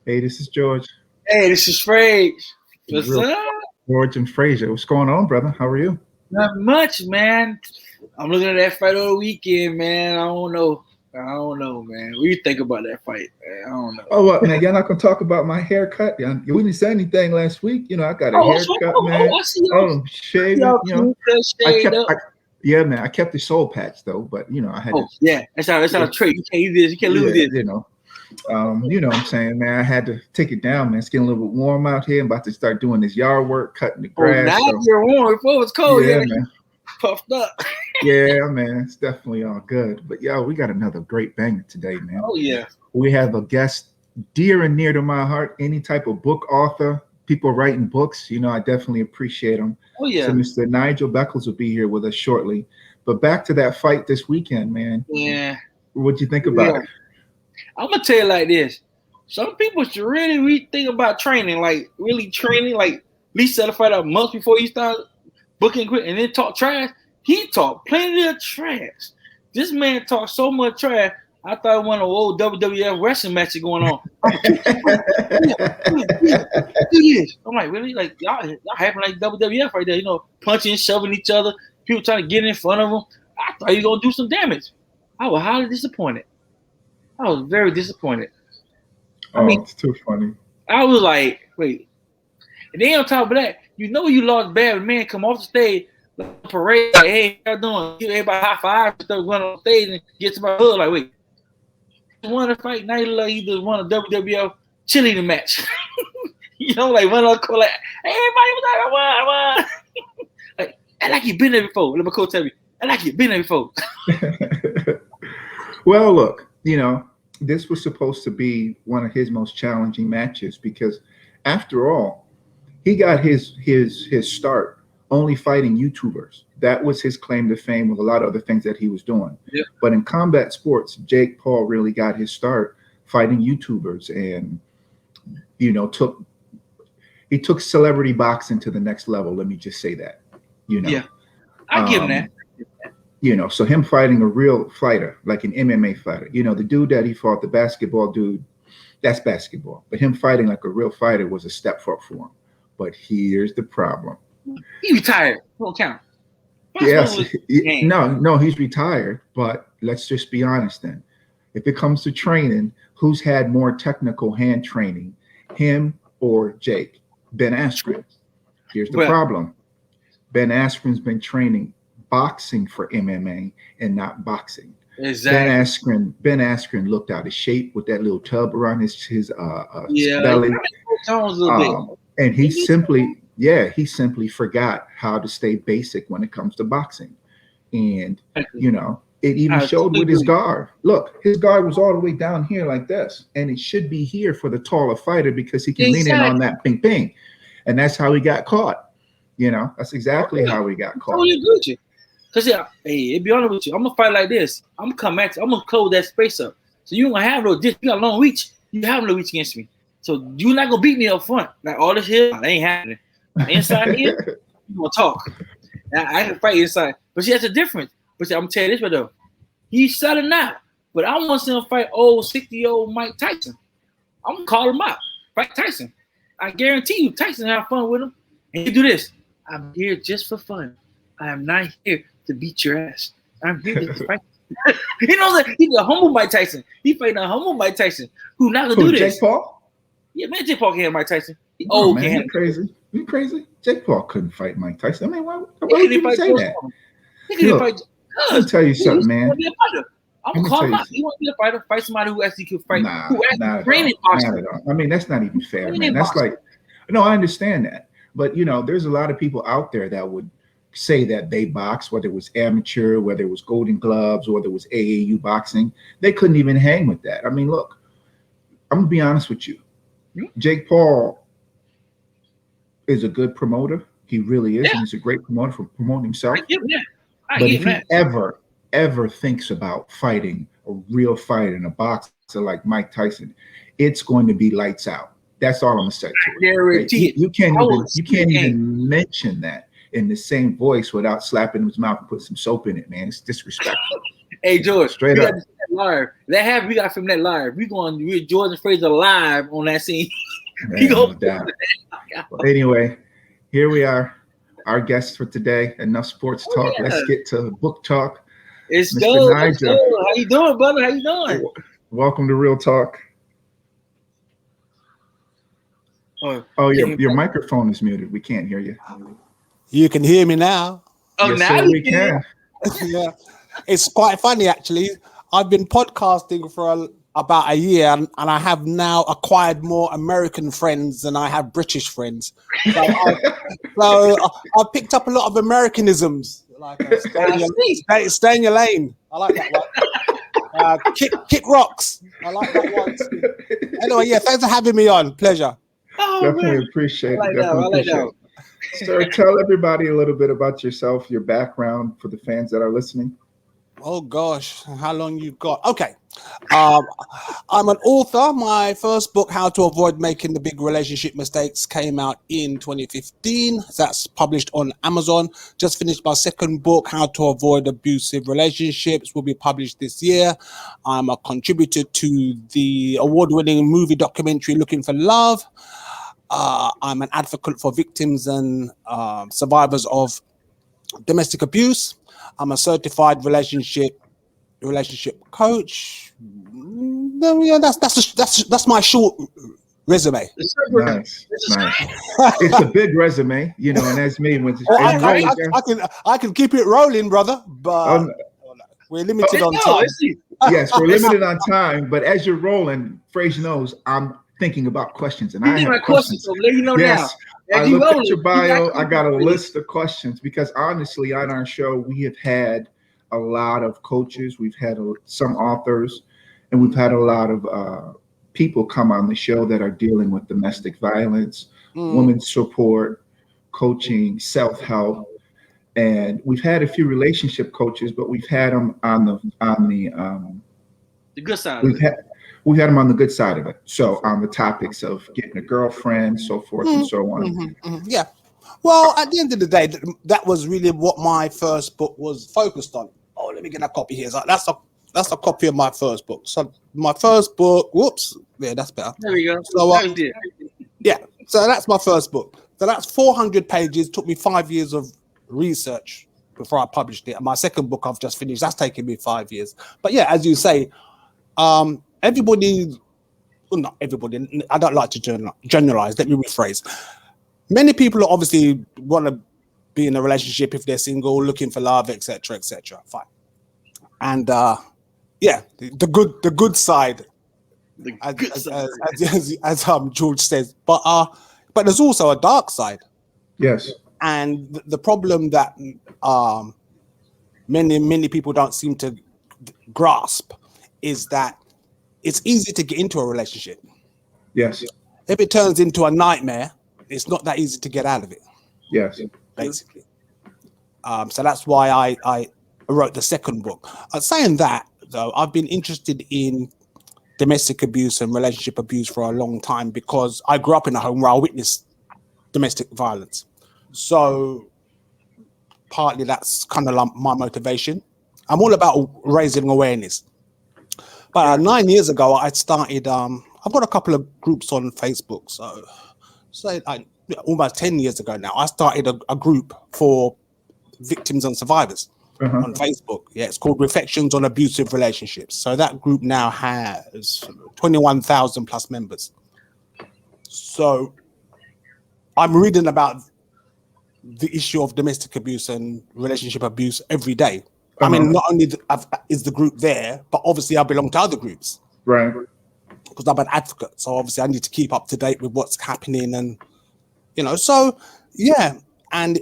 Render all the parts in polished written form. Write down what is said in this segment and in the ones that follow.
Hey, this is George. Hey, this is Frage. What's Real up? George and Frazier. What's going on, brother? How are you? Not much, man. I'm looking at that fight over the weekend, man. I don't know, man. What do you think about that fight? Man? I don't know. Oh, what, man? Y'all not gonna talk about my haircut? You didn't say anything last week. I got a haircut, man. I see y'all. I'm shaving. I Shade kept, up. yeah, man. I kept the soul patch though, but I had to. Yeah, that's our trait. You can't do this. You can't lose this. What I'm saying, man. I had to take it down, man. It's getting a little bit warm out here. I'm about to start doing this yard work, cutting the grass. Now you're warm. Before it was cold. Yeah, man. Puffed up. Yeah, man. It's definitely all good. But we got another great banger today, man. Oh yeah. We have a guest dear and near to my heart. Any type of book author, people writing books. I definitely appreciate them. Oh yeah. So Mr. Nigel Beckles will be here with us shortly. But back to that fight this weekend, man. Yeah. What'd you think about it? I'm gonna tell you like this. Some people should really think about training, like really training, like at least set a fight up months before you start booking quick and then talk trash. He talked plenty of trash. This man talked so much trash. I thought one of the old WWF wrestling matches going on. I'm like, really? Like y'all having like WWF right there, punching, shoving each other, people trying to get in front of them. I thought you were gonna do some damage. I was highly disappointed. I was very disappointed. It's too funny. I was like, wait. And then on top of that, you lost bad when man come off the stage, like parade, like, hey, how you doing? Give everybody high five, stuff going on stage and get to my hood. Like, wait. You won a fight, now he just won a WWF cheerleading match. Like one of the like, hey, everybody was like, I won. like you been there before. Let my coach tell me, I like you been there before. Well, look, this was supposed to be one of his most challenging matches because, after all, he got his start only fighting YouTubers. That was his claim to fame with a lot of other things that he was doing. Yep. But in combat sports, Jake Paul really got his start fighting YouTubers, and took celebrity boxing to the next level. Let me just say that. Yeah, I give him that. So him fighting a real fighter, like an MMA fighter, the dude that he fought, the basketball dude, that's basketball. But him fighting like a real fighter was a step up for him. But here's the problem. He retired. Won't count. Yes. No, he's retired. But let's just be honest then. If it comes to training, who's had more technical hand training, him or Jake? Ben Askren. Here's the problem. Ben Askren's been training boxing for MMA and not boxing. Exactly. Ben Askren looked out of shape with that little tub around his belly. And he simply forgot how to stay basic when it comes to boxing. And it even showed with his guard. Look, his guard was all the way down here like this. And it should be here for the taller fighter because he can lean in on that ping ping. And that's how he got caught. That's exactly how he got caught. Because, hey, be honest with you, I'm going to fight like this. I'm going to close that space up. So you ain't going to have no distance. You got long reach. You have no reach against me. So you're not going to beat me up front. Like all this here, that ain't happening. Inside here, you going to talk. Now, I can fight inside. But see, that's the difference. But see, I'm going to tell you this, but though, he's selling out. But I want to see him fight old 60-year-old Mike Tyson. I'm going to call him out. Fight Tyson. I guarantee you, Tyson have fun with him. And you do this. I'm here just for fun. I am not here to beat your ass. I'm here to fight. He's a humble Mike Tyson. He fighting a humble Mike Tyson who not gonna do this. Jake Paul? Yeah, man, Jake Paul can't have Mike Tyson. Man, you crazy? Jake Paul couldn't fight Mike Tyson. I mean, why would you say that? Look, let me tell you something, man. I'm gonna call him out. He wants to be a fighter, fight somebody who actually could fight. Who actually training boxing. I mean, that's not even fair, man. That's like, no, I understand that. But, there's a lot of people out there that would say that they box, whether it was amateur, whether it was Golden Gloves, or whether it was AAU boxing. They couldn't even hang with that. I mean, look, I'm going to be honest with you. Jake Paul is a good promoter. He really is. Yeah. And he's a great promoter for promoting himself. But if he ever thinks about fighting a real fighter in a boxer like Mike Tyson, it's going to be lights out. That's all I'm gonna say. You can't even mention that in the same voice without slapping his mouth and put some soap in it, man. It's disrespectful. Hey George, straight up. live. That half we got from that live. We're Jordan Fraser live on that scene. Man, no doubt. Well, anyway, here we are. Our guests for today. Enough sports talk. Yeah. Let's get to book talk. It's Mr. go. Nigel. How you doing, brother? How you doing? Welcome to Real Talk. Oh, your microphone is muted. We can't hear you. You can hear me now. Oh, yes, now sir, we can. Yeah, it's quite funny actually. I've been podcasting for about a year, and I have now acquired more American friends than I have British friends. So I picked up a lot of Americanisms, like stay in your lane. I like that one. Kick rocks. I like that one too. Anyway, yeah, thanks for having me on. Pleasure. Oh, Definitely man. appreciate it. I like that. Sir, tell everybody a little bit about yourself, your background for the fans that are listening. Oh gosh, how long you got? Okay. I'm an author. My first book, How to Avoid Making the Big Relationship Mistakes, came out in 2015. That's published on Amazon. Just finished my second book, How to Avoid Abusive Relationships, will be published this year. I'm a contributor to the award-winning movie documentary Looking for Love. I'm an advocate for victims and survivors of domestic abuse. I'm a certified relationship coach. Yeah, that's my short resume. Nice. It's a big resume, you know, and that's me. I can keep it rolling, brother, but we're limited on time. Yes, we're limited on time, but as you're rolling, Fraser knows I'm thinking about questions, and I have questions. So let you know yes, now. I looked at your bio. I got a list of questions because honestly, on our show, we have had a lot of coaches. We've had some authors, and we've had a lot of people come on the show that are dealing with domestic violence, women's support, coaching, self-help. And we've had a few relationship coaches, but we've had them on the good side. We've had them on the good side of it. So on the topics of getting a girlfriend, so forth and so on. Yeah. Well, at the end of the day, that was really what my first book was focused on. Oh, let me get a copy here. So that's a copy of my first book. So my first book. Whoops. Yeah, that's better. There we go. So yeah. So that's my first book. So that's 400 pages. Took me 5 years of research before I published it. And my second book I've just finished. That's taken me 5 years. But yeah, as you say, everybody, well, not everybody, I don't like to generalize, let me rephrase. Many people obviously want to be in a relationship if they're single, looking for love, etc., fine. And yeah, the good side, as George says, but there's also a dark side. Yes. And the problem that many people don't seem to grasp is that it's easy to get into a relationship. Yes. If it turns into a nightmare, it's not that easy to get out of it. Yes. Basically. So that's why I wrote the second book. Saying that, though, I've been interested in domestic abuse and relationship abuse for a long time because I grew up in a home where I witnessed domestic violence. So partly that's kind of like my motivation. I'm all about raising awareness. But 9 years ago, I started, I've got a couple of groups on Facebook. So almost 10 years ago now, I started a group for victims and survivors on Facebook. Yeah, it's called Reflections on Abusive Relationships. So that group now has 21,000 plus members. So I'm reading about the issue of domestic abuse and relationship abuse every day. I mean, not only is the group there, but obviously I belong to other groups. Right. Because I'm an advocate. So obviously I need to keep up to date with what's happening and, you know, so yeah. And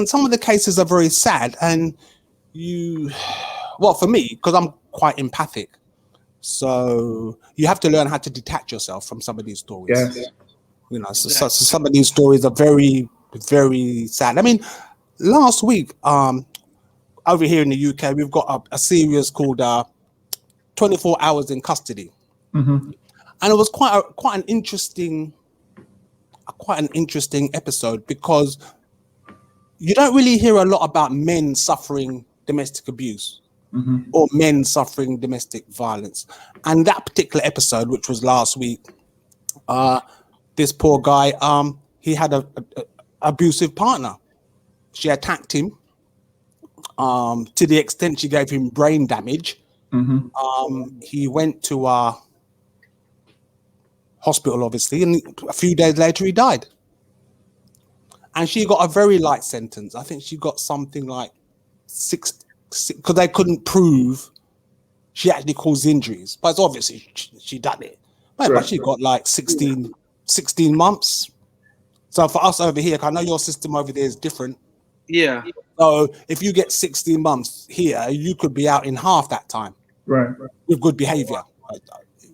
some of the cases are very sad. And well, for me, because I'm quite empathic. So you have to learn how to detach yourself from some of these stories. Yes. You know, so some of these stories are very, very sad. I mean, last week, over here in the UK, we've got a series called 24 Hours in Custody. And it was quite an interesting episode because you don't really hear a lot about men suffering domestic abuse. or men suffering domestic violence. And that particular episode, which was last week, this poor guy, he had a abusive partner. She attacked him to the extent she gave him brain damage. He went to hospital, obviously, and a few days later he died. And she got a very light sentence. I think she got something like 6, because they couldn't prove she actually caused injuries. But it's obviously she done it. But she got like 16 months. So for us over here, I know your system over there is different. Yeah. So if you get 16 months here, you could be out in half that time. Right. With good behavior.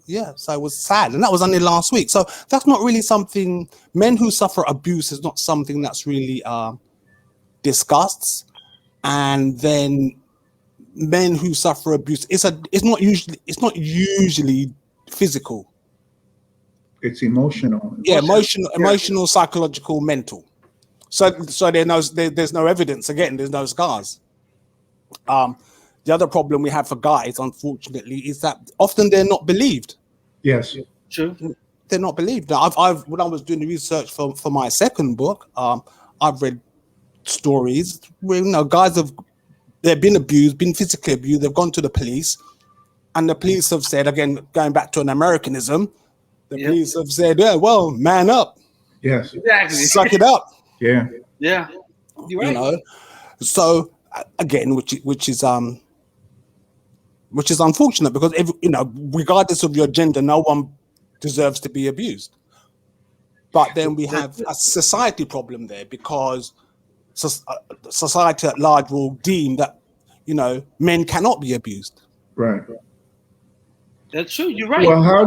Yeah, so it was sad. And that was only last week. So that's not really something, men who suffer abuse is not something that's really discussed. And then men who suffer abuse, it's not usually physical. It's emotional. Yeah, emotional, psychological, mental. So there's no evidence. Again, there's no scars. The other problem we have for guys, unfortunately, is that often they're not believed. Yes, true. They're not believed. Now, I've when I was doing the research for my second book, I've read stories where guys they've been abused, been physically abused. They've gone to the police, and the police have said, again, going back to an Americanism, the police have said, "Yeah, well, man up." Yes, exactly. Suck it up. Yeah. You're right. So again, which is unfortunate, because regardless of your gender, no one deserves to be abused. But then we have a society problem there, because society at large will deem that men cannot be abused. Right. That's true. You're right. Well, how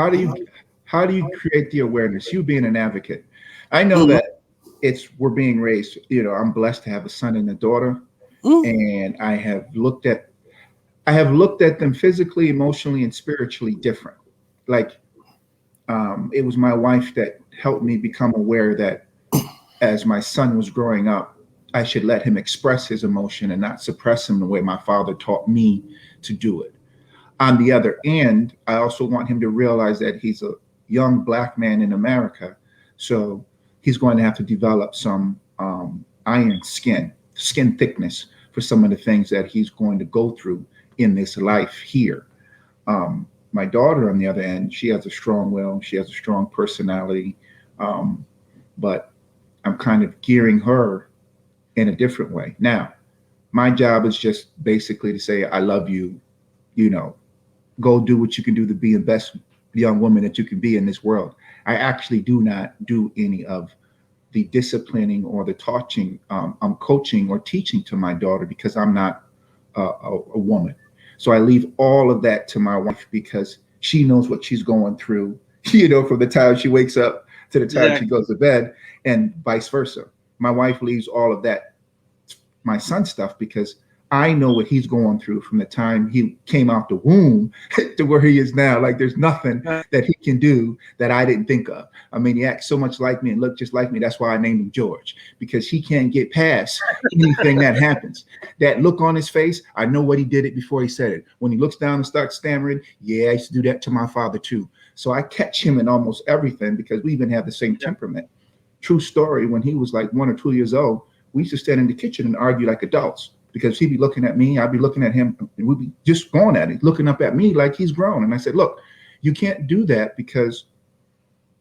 do you create the awareness? You being an advocate, I know that we're being raised. I'm blessed to have a son and a daughter, and I have looked at them physically, emotionally, and spiritually different. Like, it was my wife that helped me become aware that as my son was growing up, I should let him express his emotion and not suppress him the way my father taught me to do it. On the other end, I also want him to realize that he's a young Black man in America, so he's going to have to develop some iron skin thickness for some of the things that he's going to go through in this life here. My daughter, on the other end, she has a strong will, she has a strong personality, but I'm kind of gearing her in a different way. Now, my job is just basically to say, I love you, go do what you can do to be the best young woman that you can be in this world. I actually do not do any of the disciplining or the coaching or teaching to my daughter, because I'm not a woman. So I leave all of that to my wife, because she knows what she's going through, from the time she wakes up to the time she goes to bed, and vice versa. My wife leaves all of that, my son's stuff, because I know what he's going through from the time he came out the womb to where he is now. Like, there's nothing that he can do that I didn't think of. I mean, he acts so much like me and look just like me. That's why I named him George, because he can't get past anything that happens. That look on his face, I know what he did it before he said it. When he looks down and starts stammering, I used to do that to my father too. So I catch him in almost everything, because we even have the same temperament. True story, when he was like 1 or 2 years old, we used to stand in the kitchen and argue like adults, because he'd be looking at me, I'd be looking at him, and we'd be just going at it, looking up at me like he's grown. And I said, look, you can't do that, because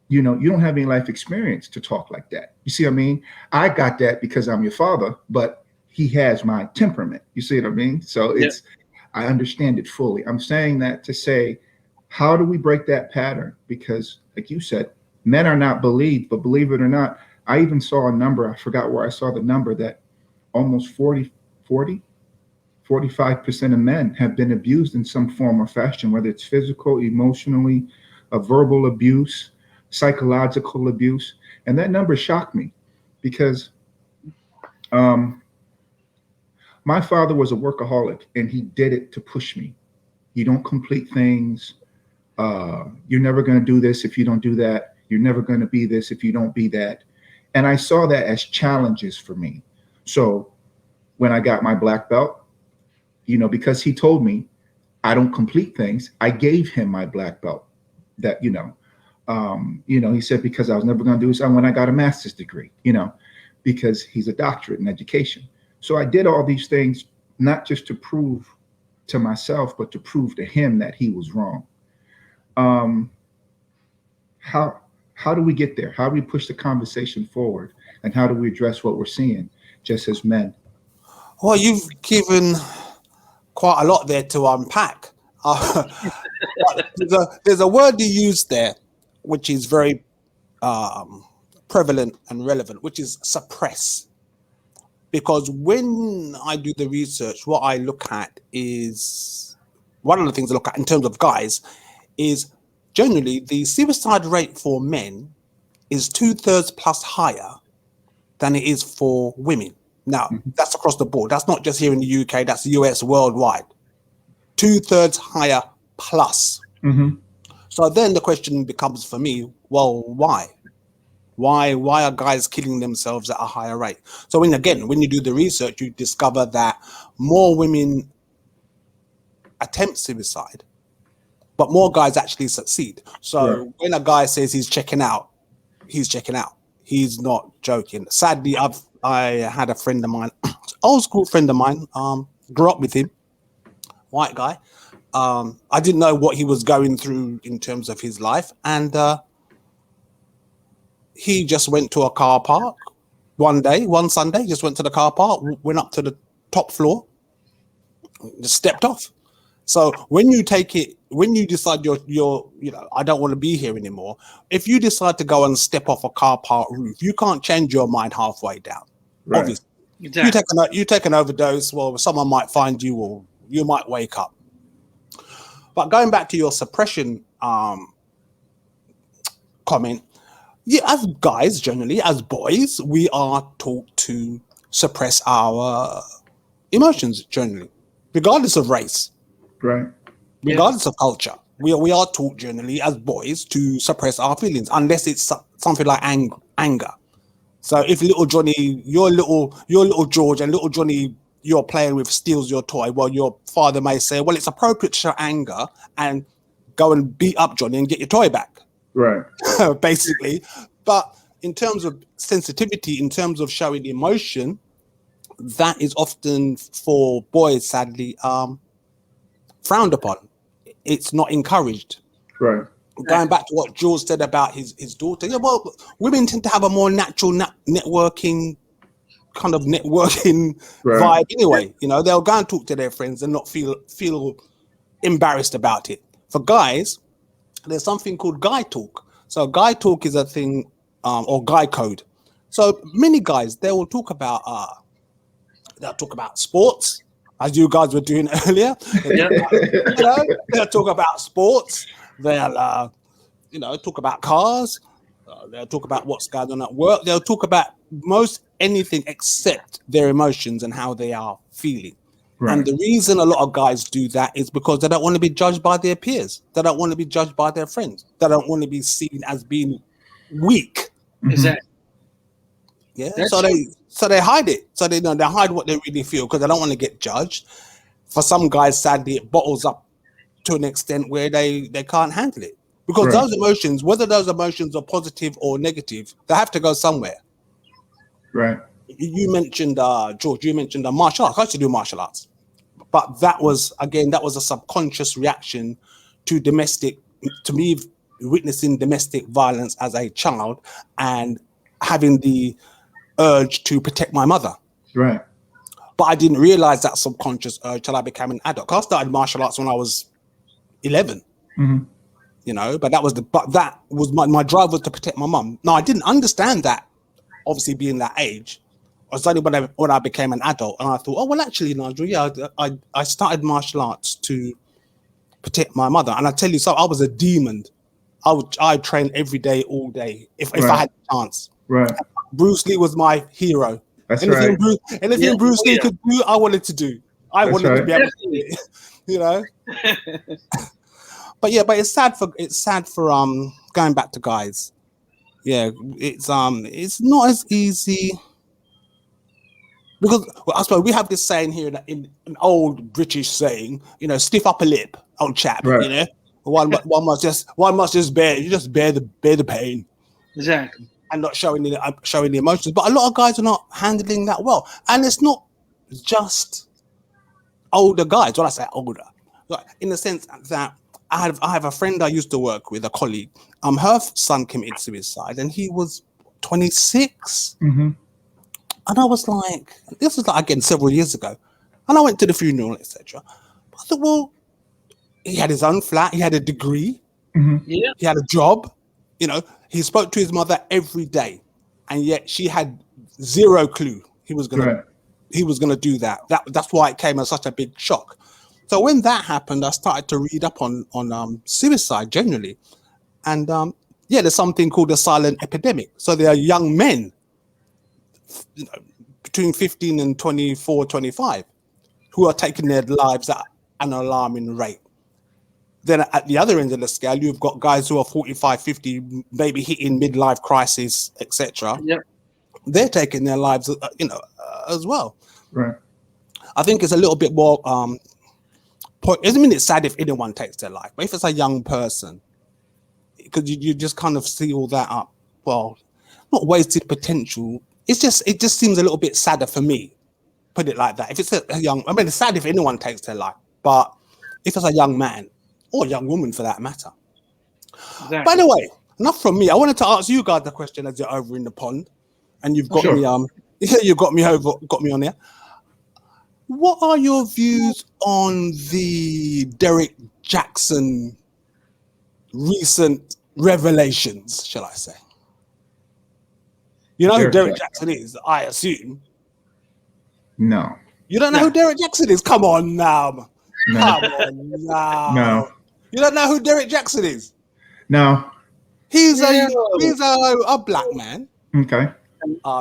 you don't have any life experience to talk like that. You see what I mean? I got that because I'm your father, but he has my temperament. You see what I mean? So I understand it fully. I'm saying that to say, how do we break that pattern? Because like you said, men are not believed, but believe it or not, I even saw a number, I forgot where I saw the number, that almost 45% of men have been abused in some form or fashion, whether it's physical, emotionally, verbal abuse, psychological abuse. And that number shocked me, because my father was a workaholic, and he did it to push me. You don't complete things. You're never going to do this if you don't do that. You're never going to be this if you don't be that. And I saw that as challenges for me. So when I got my black belt, because he told me I don't complete things, I gave him my black belt. That, he said, because I was never going to do this when I got a master's degree, because he's a doctorate in education. So I did all these things, not just to prove to myself, but to prove to him that he was wrong. How do we get there? How do we push the conversation forward? And how do we address what we're seeing just as men? Well, you've given quite a lot there to unpack. There's a word you use there, which is very prevalent and relevant, which is suppress. Because when I do the research, what I look at is, one of the things I look at in terms of guys is generally the suicide rate for men is 2/3 plus higher than it is for women. Now, that's across the board. That's not just here in the UK, that's the US, worldwide. 2/3 higher plus. So then the question becomes for me, well, why? Why are guys killing themselves at a higher rate? So when you do the research, you discover that more women attempt suicide, but more guys actually succeed. So when a guy says he's checking out, he's checking out. He's not joking. Sadly, I had a friend of mine, old school friend of mine, grew up with him, white guy. I didn't know what he was going through in terms of his life, and he just went to a car park one Sunday, just went to the car park, went up to the top floor, just stepped off. So when you decide I don't want to be here anymore, if you decide to go and step off a car park roof, you can't change your mind halfway down. Right. Obviously. Exactly. You take an overdose, well, someone might find you or you might wake up. But going back to your suppression comment, yeah, as guys, generally, as boys, we are taught to suppress our emotions, generally, regardless of race, right? Regardless of culture. We are taught generally as boys to suppress our feelings, unless it's something like anger. So if little Johnny, your little George and little Johnny you're playing with steals your toy, well, your father may say, well, it's appropriate to show anger and go and beat up Johnny and get your toy back. Right. Basically. But in terms of sensitivity, in terms of showing emotion, that is often for boys, sadly, frowned upon. It's not encouraged. Right. Going back to what Jules said about his daughter, yeah, well, women tend to have a more natural networking vibe anyway. They'll go and talk to their friends and not feel embarrassed about it. For guys, there's something called guy talk. So guy talk is a thing, or guy code. So many guys, they will talk about sports, as you guys were doing earlier. They'll talk about sports. They'll talk about cars. They'll talk about what's going on at work. They'll talk about most anything except their emotions and how they are feeling. Right. And the reason a lot of guys do that is because they don't want to be judged by their peers. They don't want to be judged by their friends. They don't want to be seen as being weak. Exactly. Yeah. So they hide it. So they hide what they really feel because they don't want to get judged. For some guys, sadly, it bottles up to an extent where they can't handle it. Because those emotions, whether those emotions are positive or negative, they have to go somewhere. Right. You mentioned, George, martial arts. I used to do martial arts. But that was a subconscious reaction to me witnessing domestic violence as a child and having the urge to protect my mother. Right. But I didn't realize that subconscious urge till I became an adult. I started martial arts when I was 11. Mm-hmm. But that was my drive was to protect my mum. Now I didn't understand that, obviously being that age. It was only when I became an adult and I thought, oh well, actually, Nigel, yeah, I started martial arts to protect my mother. And I tell you, so I was a demon. I trained every day, all day, if I had the chance. Right. Bruce Lee was my hero. That's anything right. Bruce Lee could do, I wanted to do. I wanted to be able to do it. But it's sad for going back to guys. Yeah, it's not as easy Because I suppose we have this saying here in an old British saying, stiff upper lip, old chap. Right. One must just bear the pain. Exactly. And not showing the emotions. But a lot of guys are not handling that well, and it's not just older guys. When I say older, like in the sense that I have a friend I used to work with, a colleague. Her son committed suicide, and he was 26. Mm-hmm. And I was like, this was like, again, several years ago. And I went to the funeral, etc. I thought, well, he had his own flat, he had a degree, Yeah. he had a job, he spoke to his mother every day, and yet she had zero clue he was gonna do that. That's why it came as such a big shock. So when that happened, I started to read up on suicide generally, and there's something called a silent epidemic. So there are young men, between 15 and 24, 25, who are taking their lives at an alarming rate. Then at the other end of the scale, you've got guys who are 45, 50, maybe hitting midlife crisis, etc. Yep. They're taking their lives, as well. Right. I think it's a little bit more. It doesn't mean it's sad if anyone takes their life, but if it's a young person, because you just kind of see all that up. Well, not wasted potential. It just seems a little bit sadder for me. Put it like that. If it's a young, it's sad if anyone takes their life, but if it's a young man or a young woman for that matter. Exactly. By the way, enough from me. I wanted to ask you guys the question as you're over in the pond, and you've got me. You got me on there. What are your views on the Derek Jackson recent revelations? Shall I say? You know who Derek Jackson is? I assume. No. You don't know who Derek Jackson is? Come on now. No. Come on now. No. You don't know who Derek Jackson is? No. He's a black man. Okay.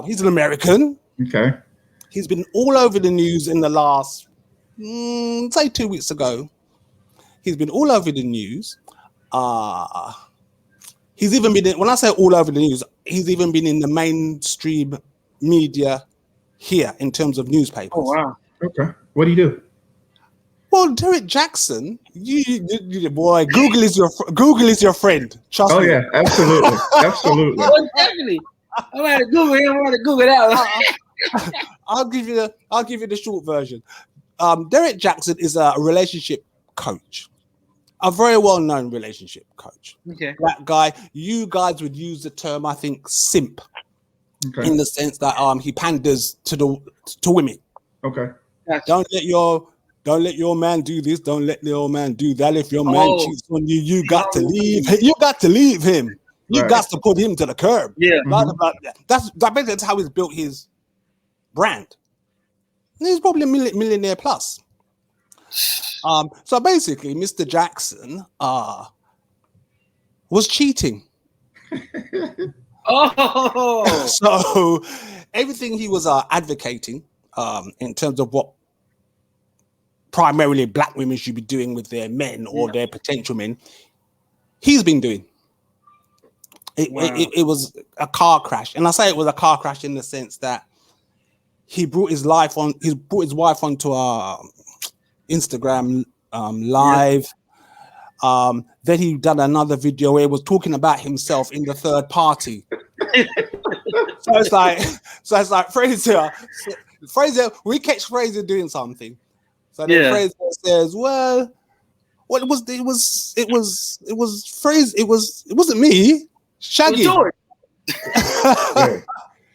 He's an American. Okay. He's been all over the news in the last, say 2 weeks ago. He's been all over the news. He's even been when I say all over the news, he's even been in the mainstream media here in terms of newspapers. Oh wow. Okay. What do you do? Well, Derek Jackson, you boy, Google is your friend. Trust me. Oh yeah, absolutely, absolutely. Well, definitely. I'm gonna Google him. I'm gonna Google that. I'll give you the short version. Derek Jackson is a relationship coach, a very well-known relationship coach. Okay. That guy, you guys would use the term, I think, simp, in the sense that he panders to women. Okay. Gotcha. Don't let your man do this. Don't let your man do that. If your man cheats on you, you got to leave. You got to leave him. You got to put him to the curb. Yeah. That's how he's built his brand. He's probably a millionaire plus. So basically, Mr. Jackson was cheating. Oh. So everything he was advocating in terms of what primarily black women should be doing with their men or their potential men, he's been doing. It was a car crash, and I say it was a car crash in the sense that he brought his wife onto Instagram live. Then he done another video where he was talking about himself in the third party. so it's like Fraser, we catch Fraser doing something. So then Fraser says, "Well, what it was Fraser. It wasn't me, Shaggy. It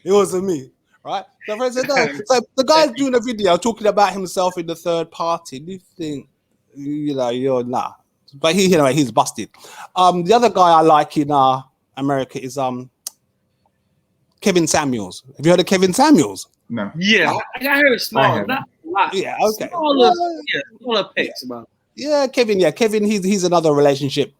wasn't me, right?" So Fraser said, "No." So the guy's doing a video talking about himself in the third party. Do you think, you're nah? But he's busted. The other guy I like in America is Kevin Samuels. Have you heard of Kevin Samuels? No. Yeah, I heard small, not a lot. Yeah, okay. Smaller picks about. Yeah, Kevin. Yeah, Kevin. He's another relationship.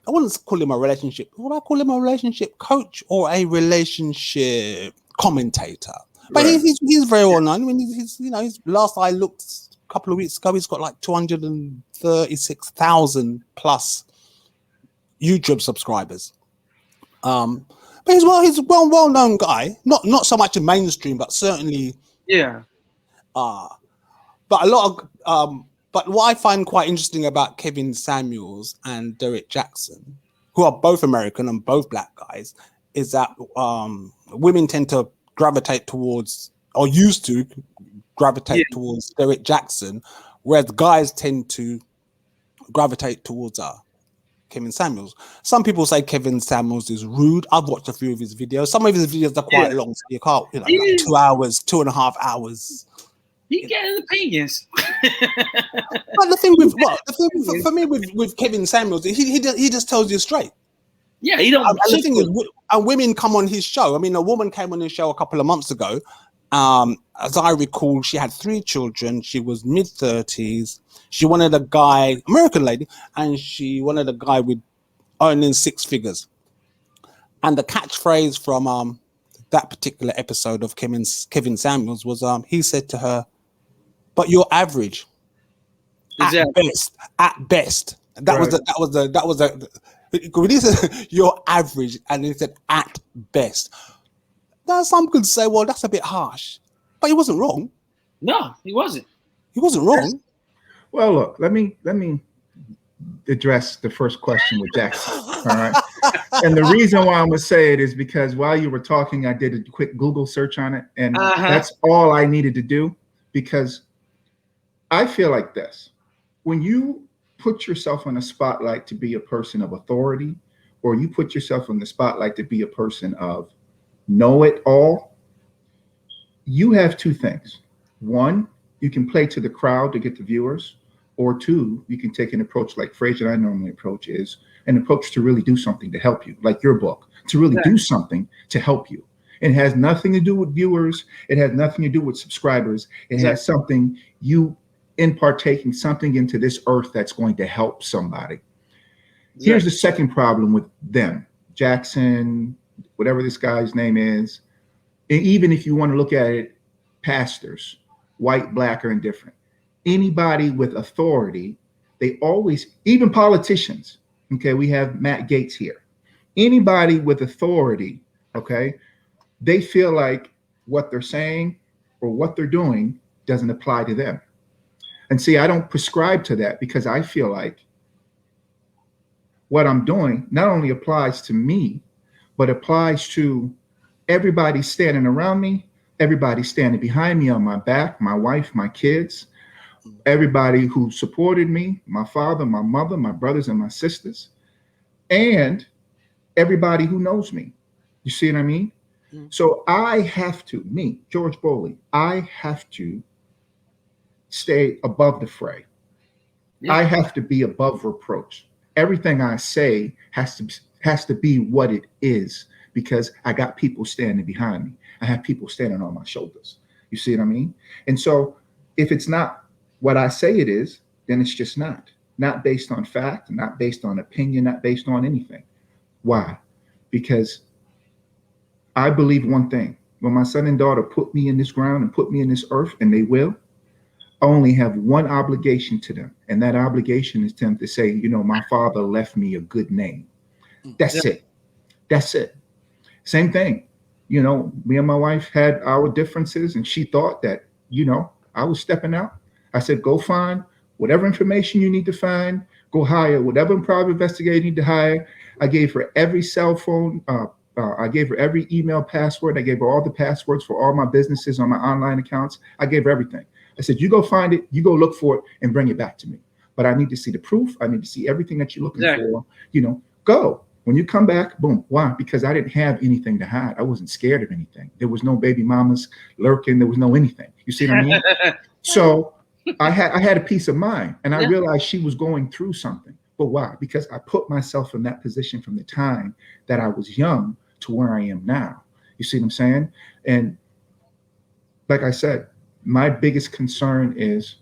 I wouldn't call him a relationship. Would I call him a relationship coach or a relationship commentator? But he's very well known. I mean, he's last I looked a couple of weeks ago, he's got like 236,000 plus YouTube subscribers. But he's a well-known guy. Not so much in mainstream, but certainly But a lot of but what I find quite interesting about Kevin Samuels and Derek Jackson, who are both American and both black guys, is that women tend to gravitate towards, or used to gravitate towards Derek Jackson, whereas guys tend to gravitate towards Kevin Samuels. Some people say Kevin Samuels is rude. I've watched a few of his videos. Some of his videos are quite long, so you can't, like 2 hours, 2.5 hours. He get his opinions. But the thing for me with Kevin Samuels, he just tells you straight. Yeah, he don't. And the thing is, women come on his show. I mean, a woman came on his show a couple of months ago. As I recall, she had 3 children. She was mid-30s. She wanted a guy, American lady, and she wanted a guy with earning 6 figures. And the catchphrase from that particular episode of Kevin Samuels was, he said to her, "But you're average, exactly. At best." That was the. When he said you're average, and he said at best. Now some could say, well, that's a bit harsh, but he wasn't wrong. No, he wasn't. He wasn't wrong. Well, look, let me address the first question with Jackson. All right. And the reason why I'm gonna say it is because while you were talking, I did a quick Google search on it, and that's all I needed to do, because I feel like this. When you put yourself on a spotlight to be a person of authority, or you put yourself on the spotlight to be a person of know-it-all, you have 2 things. 1, you can play to the crowd to get the viewers, or 2, you can take an approach like Fraser and I normally approach, is an approach to really do something to help you, like your book, to really do something to help you. It has nothing to do with viewers. It has nothing to do with subscribers. It has something, you in partaking something into this earth that's going to help somebody. Here's the second problem with them, Jackson, whatever this guy's name is. And even if you want to look at it, pastors, white, black, or indifferent, anybody with authority, they always, even politicians, okay, we have Matt Gaetz here. Anybody with authority, okay, they feel like what they're saying or what they're doing doesn't apply to them. And see, I don't prescribe to that, because I feel like what I'm doing not only applies to me, but applies to everybody standing around me, everybody standing behind me on my back, my wife, my kids, everybody who supported me, my father, my mother, my brothers and my sisters, and everybody who knows me. You see what I mean? So I have to, me, George Bowley, I have to stay above the fray. I have to be above reproach. Everything I say has to be what it is, because I got people standing behind me. I have people standing on my shoulders. You see what I mean? And so if it's not what I say it is, then it's just not based on fact, not based on opinion, not based on anything. Why? Because I believe one thing. When my son and daughter put me in this ground and put me in this earth, and they will, I only have one obligation to them. And that obligation is to them to say, you know, my father left me a good name. That's it. That's it. Same thing. You know, me and my wife had our differences, and she thought that, you know, I was stepping out. I said, go find whatever information you need to find, go hire whatever private investigator you need to hire. I gave her every cell phone, I gave her every email password. I gave her all the passwords for all my businesses on my online accounts. I gave her everything. I said, you go find it, you go look for it, and bring it back to me. But I need to see the proof. I need to see everything that you're looking for. You know, go. When you come back, boom. Why? Because I didn't have anything to hide. I wasn't scared of anything. There was no baby mamas lurking. There was no anything. You see what I mean? So I had a peace of mind, and I realized she was going through something. But why? Because I put myself in that position from the time that I was young to where I am now. You see what I'm saying? And like I said, my biggest concern is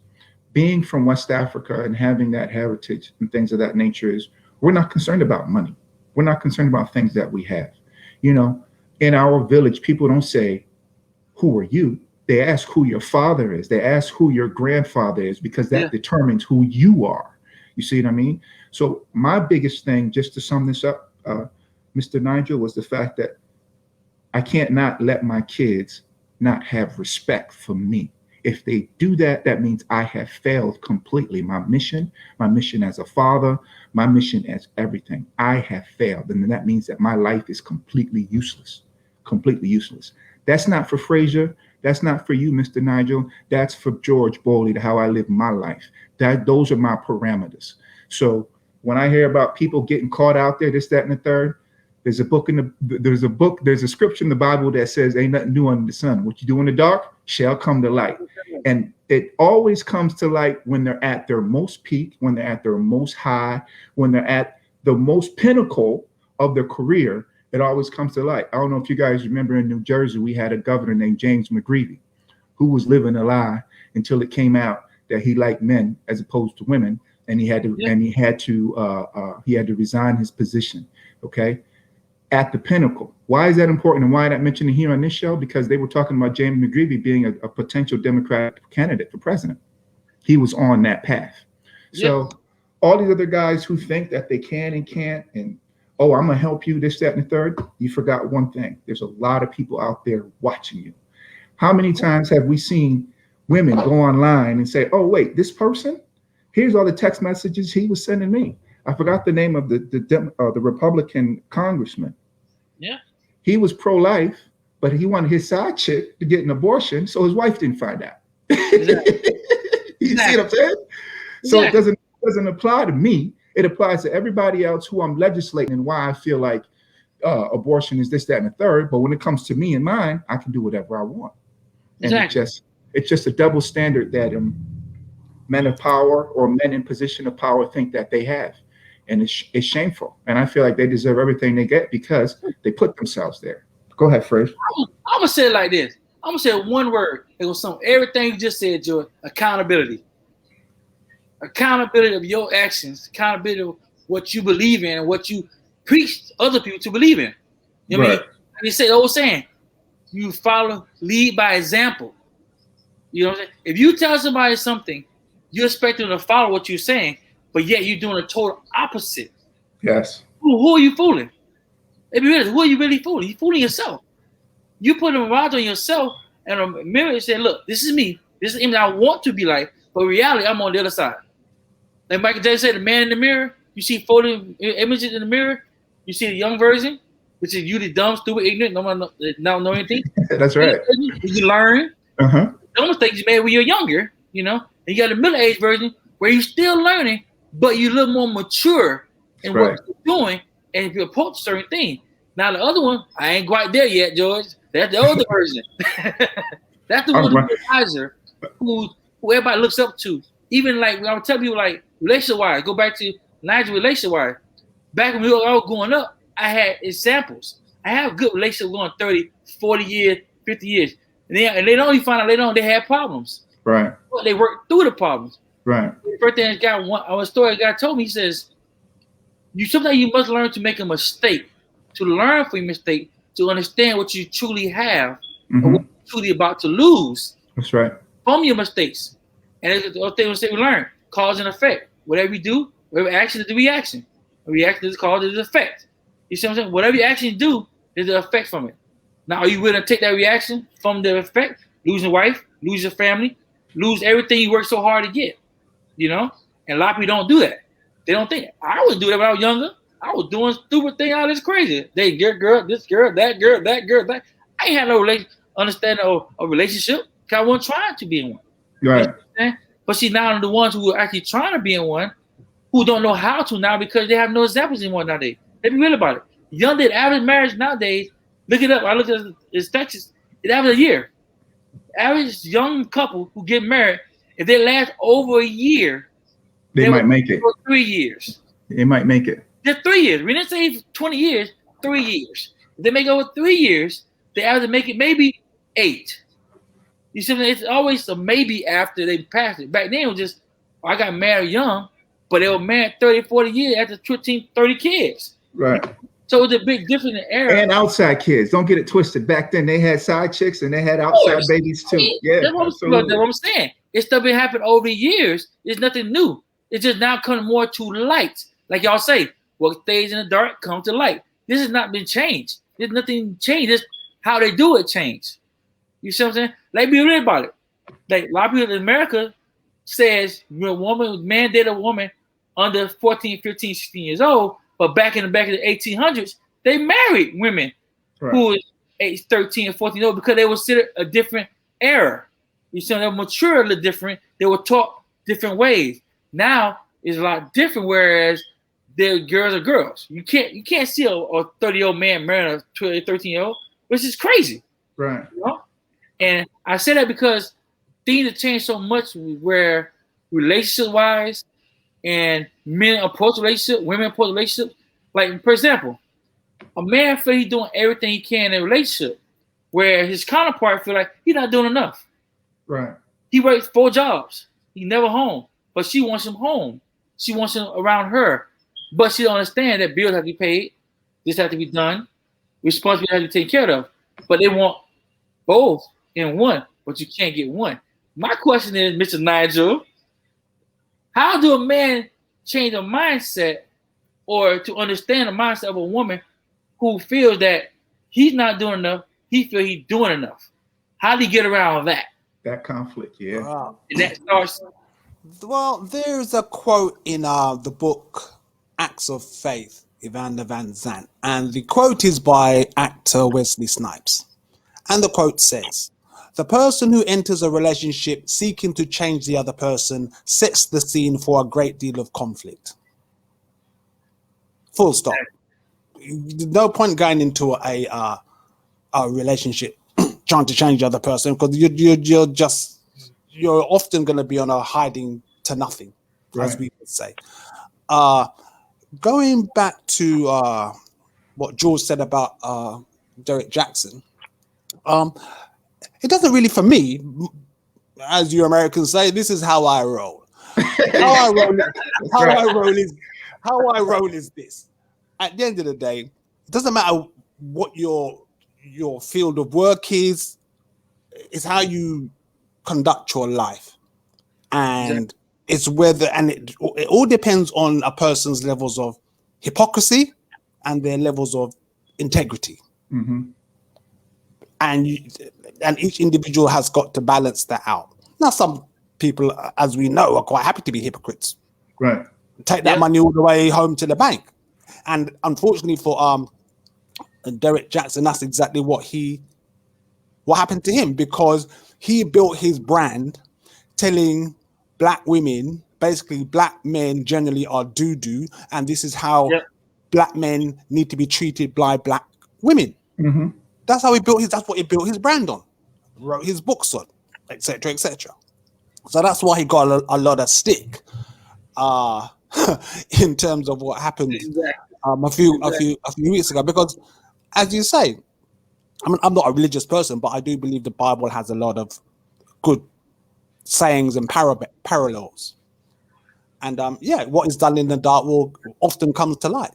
being from West Africa and having that heritage and things of that nature is we're not concerned about money. We're not concerned about things that we have. You know, in our village, people don't say, who are you? They ask who your father is. They ask who your grandfather is, because that determines who you are. You see what I mean? So my biggest thing, just to sum this up, Mr. Nigel, was the fact that I can't not let my kids not have respect for me. If they do that, that means I have failed completely. My mission as a father, my mission as everything, I have failed. And then that means that my life is completely useless, completely useless. That's not for Frazier. That's not for you, Mr. Nigel. That's for George Bowley, how I live my life. Those are my parameters. So when I hear about people getting caught out there, this, that, and the third, there's a scripture in the Bible that says, ain't nothing new under the sun. What you do in the dark shall come to light. And it always comes to light when they're at their most peak, when they're at their most high, when they're at the most pinnacle of their career. It always comes to light. I don't know if you guys remember in New Jersey, we had a governor named James McGreevey, who was living a lie until it came out that he liked men as opposed to women, and he had to resign his position. Okay, at the pinnacle. Why is that important, and why am I mentioning here on this show? Because they were talking about James McGreevey being a potential Democratic candidate for president. He was on that path. So all these other guys who think that they can and can't, and oh, I'm gonna help you, this, that, and the third, you forgot one thing. There's a lot of people out there watching you. How many times have we seen women go online and say, oh, wait, this person, here's all the text messages he was sending me. I forgot the name of the Republican congressman. Yeah. He was pro-life, but he wanted his side chick to get an abortion, so his wife didn't find out. Exactly. You see what I'm saying? So it doesn't apply to me. It applies to everybody else who I'm legislating and why I feel like abortion is this, that, and the third. But when it comes to me and mine, I can do whatever I want. And it's just a double standard that men of power or men in position of power think that they have. And it's shameful. And I feel like they deserve everything they get because they put themselves there. Go ahead, Fred. I'm going to say it like this. I'm going to say one word. It was everything you just said, Joy. Accountability. Accountability of your actions. Accountability of what you believe in and what you preach other people to believe in. You know what I mean? And they say the old saying, you lead by example. You know what I'm saying? If you tell somebody something, you expect them to follow what you're saying, but yet you're doing a total opposite. Yes. Who are you fooling? If you really, who are you really fooling? You're fooling yourself. You put a mirage on yourself and a mirror and say, look, this is me. This is the image I want to be like, but in reality, I'm on the other side. Like Michael Jackson said, the man in the mirror, you see photo images in the mirror, you see the young version, which is you the dumb, stupid, ignorant, don't know anything. That's right. You learn. The mistakes you made when you're younger, you know. And you got the middle-aged version where you're still learning, but you're a little more mature in what you're doing and if you approach certain things. Now the other one, I ain't quite there yet, George. That's the older version. That's the one advisor who everybody looks up to. Even like I would tell people like relationship-wise, go back to Nigel relationship-wise. Back when we were all growing up, I had examples. I have good relationships going 30, 40 years, 50 years. And they don't even find out later on they had problems. Right. But they worked through the problems. Right. The first thing a story a guy told me, he says, sometimes you must learn to make a mistake, to learn from your mistake, to understand what you truly have and what you're truly about to lose. That's right. From your mistakes. And it's the thing we learn, cause and effect. Whatever you do, whatever action is the reaction. A reaction is cause, is effect. You see what I'm saying? Whatever your action do, there's an effect from it. Now, are you willing to take that reaction from the effect? Lose your wife, lose your family, lose everything you worked so hard to get. You know? And a lot of people don't do that. They don't think. I would do that when I was younger. I was doing stupid things all this crazy. They girl, this girl, that girl, that girl, that. I ain't had no understanding of a relationship because I wasn't trying to be in one. Right. You know, but see, now the ones who are actually trying to be in one, who don't know how to now because they have no examples anymore nowadays. Let's be real about it. The average marriage nowadays, look it up. I looked at it's Texas. It averages a year. Average young couple who get married, if they last over a year, they might make it. 3 years. They might make it. Just 3 years. We didn't say 20 years, 3 years. If they make over 3 years, they average to make it maybe 8. You see, it's always a maybe after they pass it. Back then, it was just, I got married young, but they were married 30, 40 years after 15, 30 kids. Right. So it's a big difference in era. And outside kids. Don't get it twisted. Back then, they had side chicks and they had outside babies too. Yeah, that's what I'm saying. It's stuff that happened over the years. It's nothing new. It's just now coming more to light. Like y'all say, what stays in the dark comes to light. This has not been changed. There's nothing changed. It's how they do it changed. You see what I'm saying? Like, be real about it. Like a lot of people in America says when a man date a woman under 14, 15, 16 years old, but back in the 1800s, they married women who was age 13 or 14 old because they were considered a different era. You see, they were mature a little different. They were taught different ways. Now it's a lot different, whereas they're girls are girls. You can't see a 30-year-old man marrying a 12, 13-year-old, which is crazy. Right. You know? And I say that because things have changed so much where relationship-wise and men approach relationship, women approach relationship. Like, for example, a man feel he's doing everything he can in a relationship, where his counterpart feel like he's not doing enough. Right. He works 4 jobs. He never home, but she wants him home. She wants him around her, but she don't understand that bills have to be paid. This has to be done. Responsibility has to be taken care of. But they want both in one, but you can't get one. My question is, Mr. Nigel, how do a man change a mindset or to understand the mindset of a woman who feels that he's not doing enough, he feels he's doing enough? How do you get around that? That conflict, yeah. And that starts. Well, there's a quote in the book Acts of Faith, Evander Van Zandt, and the quote is by actor Wesley Snipes. And the quote says, "The person who enters a relationship seeking to change the other person sets the scene for a great deal of conflict." Full stop. No point going into a relationship trying to change the other person, because you're often going to be on a hiding to nothing, as we would say. Going back to what George said about Derek Jackson, it doesn't really, for me, as you Americans say, this is how I roll. How I roll is this. At the end of the day, it doesn't matter what your field of work is. It's how you conduct your life, and it's whether, and it all depends on a person's levels of hypocrisy and their levels of integrity. Mm-hmm. And each individual has got to balance that out. Now, some people, as we know, are quite happy to be hypocrites. Right. Take that money all the way home to the bank. And unfortunately for Derek Jackson, that's exactly what happened to him, because he built his brand telling black women, basically black men generally are doo-doo, and this is how black men need to be treated by black women. Mm-hmm. That's what he built his brand on, wrote his books on, etc., etc. So that's why he got a lot of stick in terms of what happened a few weeks ago. Because, as you say, I mean, I'm not a religious person, but I do believe the Bible has a lot of good sayings and parallels. And what is done in the dark will often comes to light.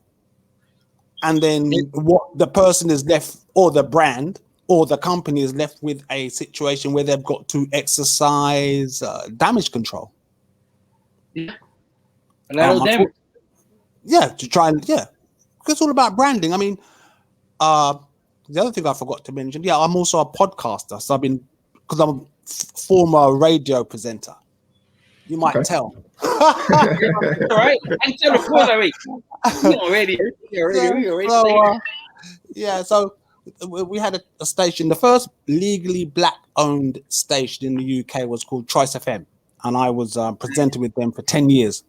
And then what the person is left, or the brand, or the company is left with a situation where they've got to exercise damage control. Yeah. A lot of damage. To try and it's all about branding. I mean, the other thing I forgot to mention, I'm also a podcaster. So because I'm a former radio presenter. You might tell. All right. I can tell the course already. So we had a station. The first legally black-owned station in the UK was called Choice FM, and I was presenting with them for 10 years.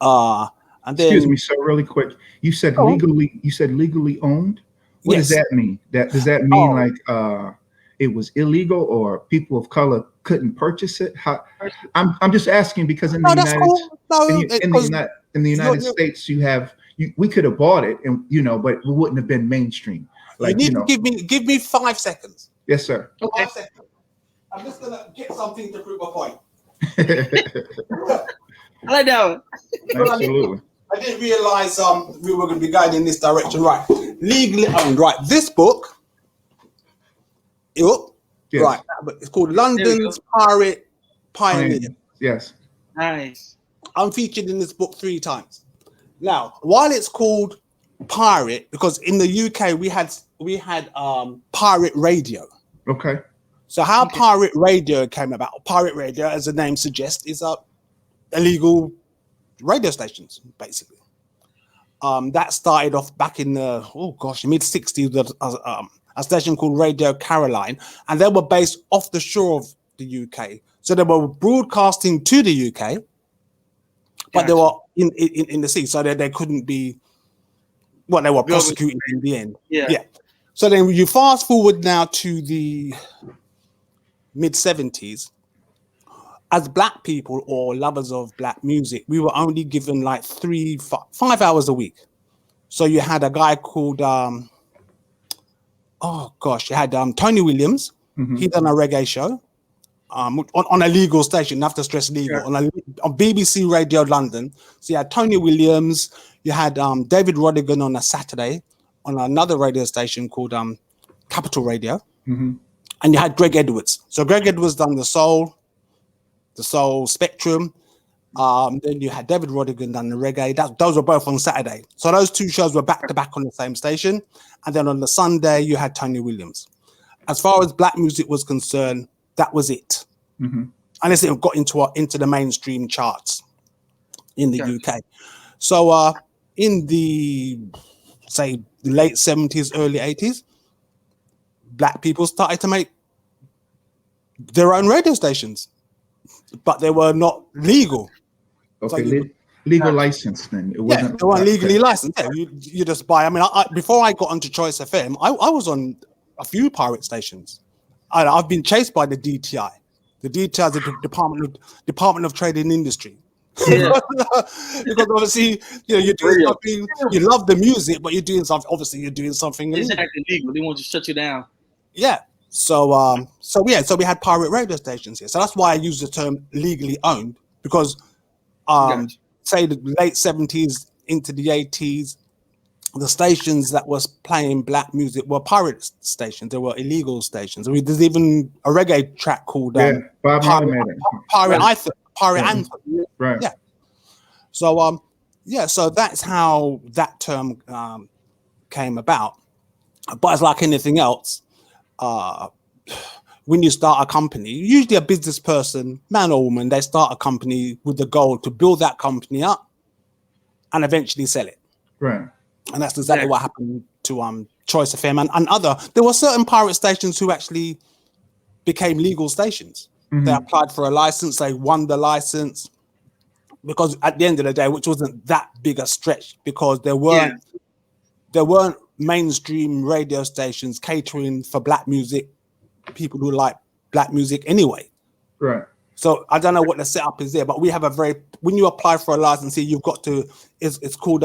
And then, excuse me, so really quick, you said legally owned. What does that mean? Does that mean like it was illegal, or people of color couldn't purchase it? I'm just asking, because in the United States we could have bought it, and but it wouldn't have been mainstream. Like, you need to give me 5 seconds. Yes, sir. Okay. 5 seconds. I'm just gonna get something to prove a point. I like that one. Absolutely. I didn't realize we were going to be going in this direction. Right, legally owned. Right, this book. Right, but it's called London's Pirate Pioneer. Yes. Nice. I'm featured in this book 3 times. Now, while it's called pirate, because in the UK we had pirate radio. Okay. So how pirate radio came about? Pirate radio, as the name suggests, is illegal radio stations, basically. That started off back in the mid '60s with a station called Radio Caroline, and they were based off the shore of the UK. So they were broadcasting to the UK, but they were in the sea, so they couldn't be. Well, they were prosecuted in the end. Yeah. So then you fast forward now to the mid '70s. As black people or lovers of black music, we were only given like 5 hours a week. So you had a guy called you had Tony Williams. Mm-hmm. He done a reggae show on a legal station. You have to stress legal on BBC Radio London. So you had Tony Williams. You had David Rodigan on a Saturday on another radio station called Capital Radio, and you had Greg Edwards. So Greg Edwards done the soul spectrum. Then you had David Rodigan done the reggae. Those were both on Saturday. So those two shows were back to back on the same station. And then on the Sunday, you had Tony Williams. As far as black music was concerned, that was it. Mm-hmm. Unless it got into the mainstream charts in the UK. So in the, say, late 70s, early 80s, black people started to make their own radio stations. But they were not legal. Okay, so legal license then. It wasn't. They weren't legally licensed. Yeah, you just buy. I mean, before I got onto Choice FM, I was on a few pirate stations. I've been chased by the DTI. The DTI is the Department of Trade and Industry. Yeah. Because obviously, you're doing something. You love the music, but you're doing something. Obviously, you're doing something exactly illegal. They want to shut you down. Yeah. So we had pirate radio stations here. So that's why I use the term legally owned, because say the late 70s into the 80s, the stations that was playing black music were pirate stations. They were illegal stations. I mean, there's even a reggae track called Pirate Anthem. Right. Yeah. So so that's how that term came about. But it's like anything else. When you start a company, usually a business person, man or woman, they start a company with the goal to build that company up and eventually sell it. Right. And that's exactly what happened to Choice FM and other. There were certain pirate stations who actually became legal stations. Mm-hmm. They applied for a license, they won the license, because at the end of the day, which wasn't that big a stretch, because there weren't mainstream radio stations catering for black music, people who like black music anyway. Right. So I don't know what the setup is there, but we have when you apply for a license here, you've got to, it's called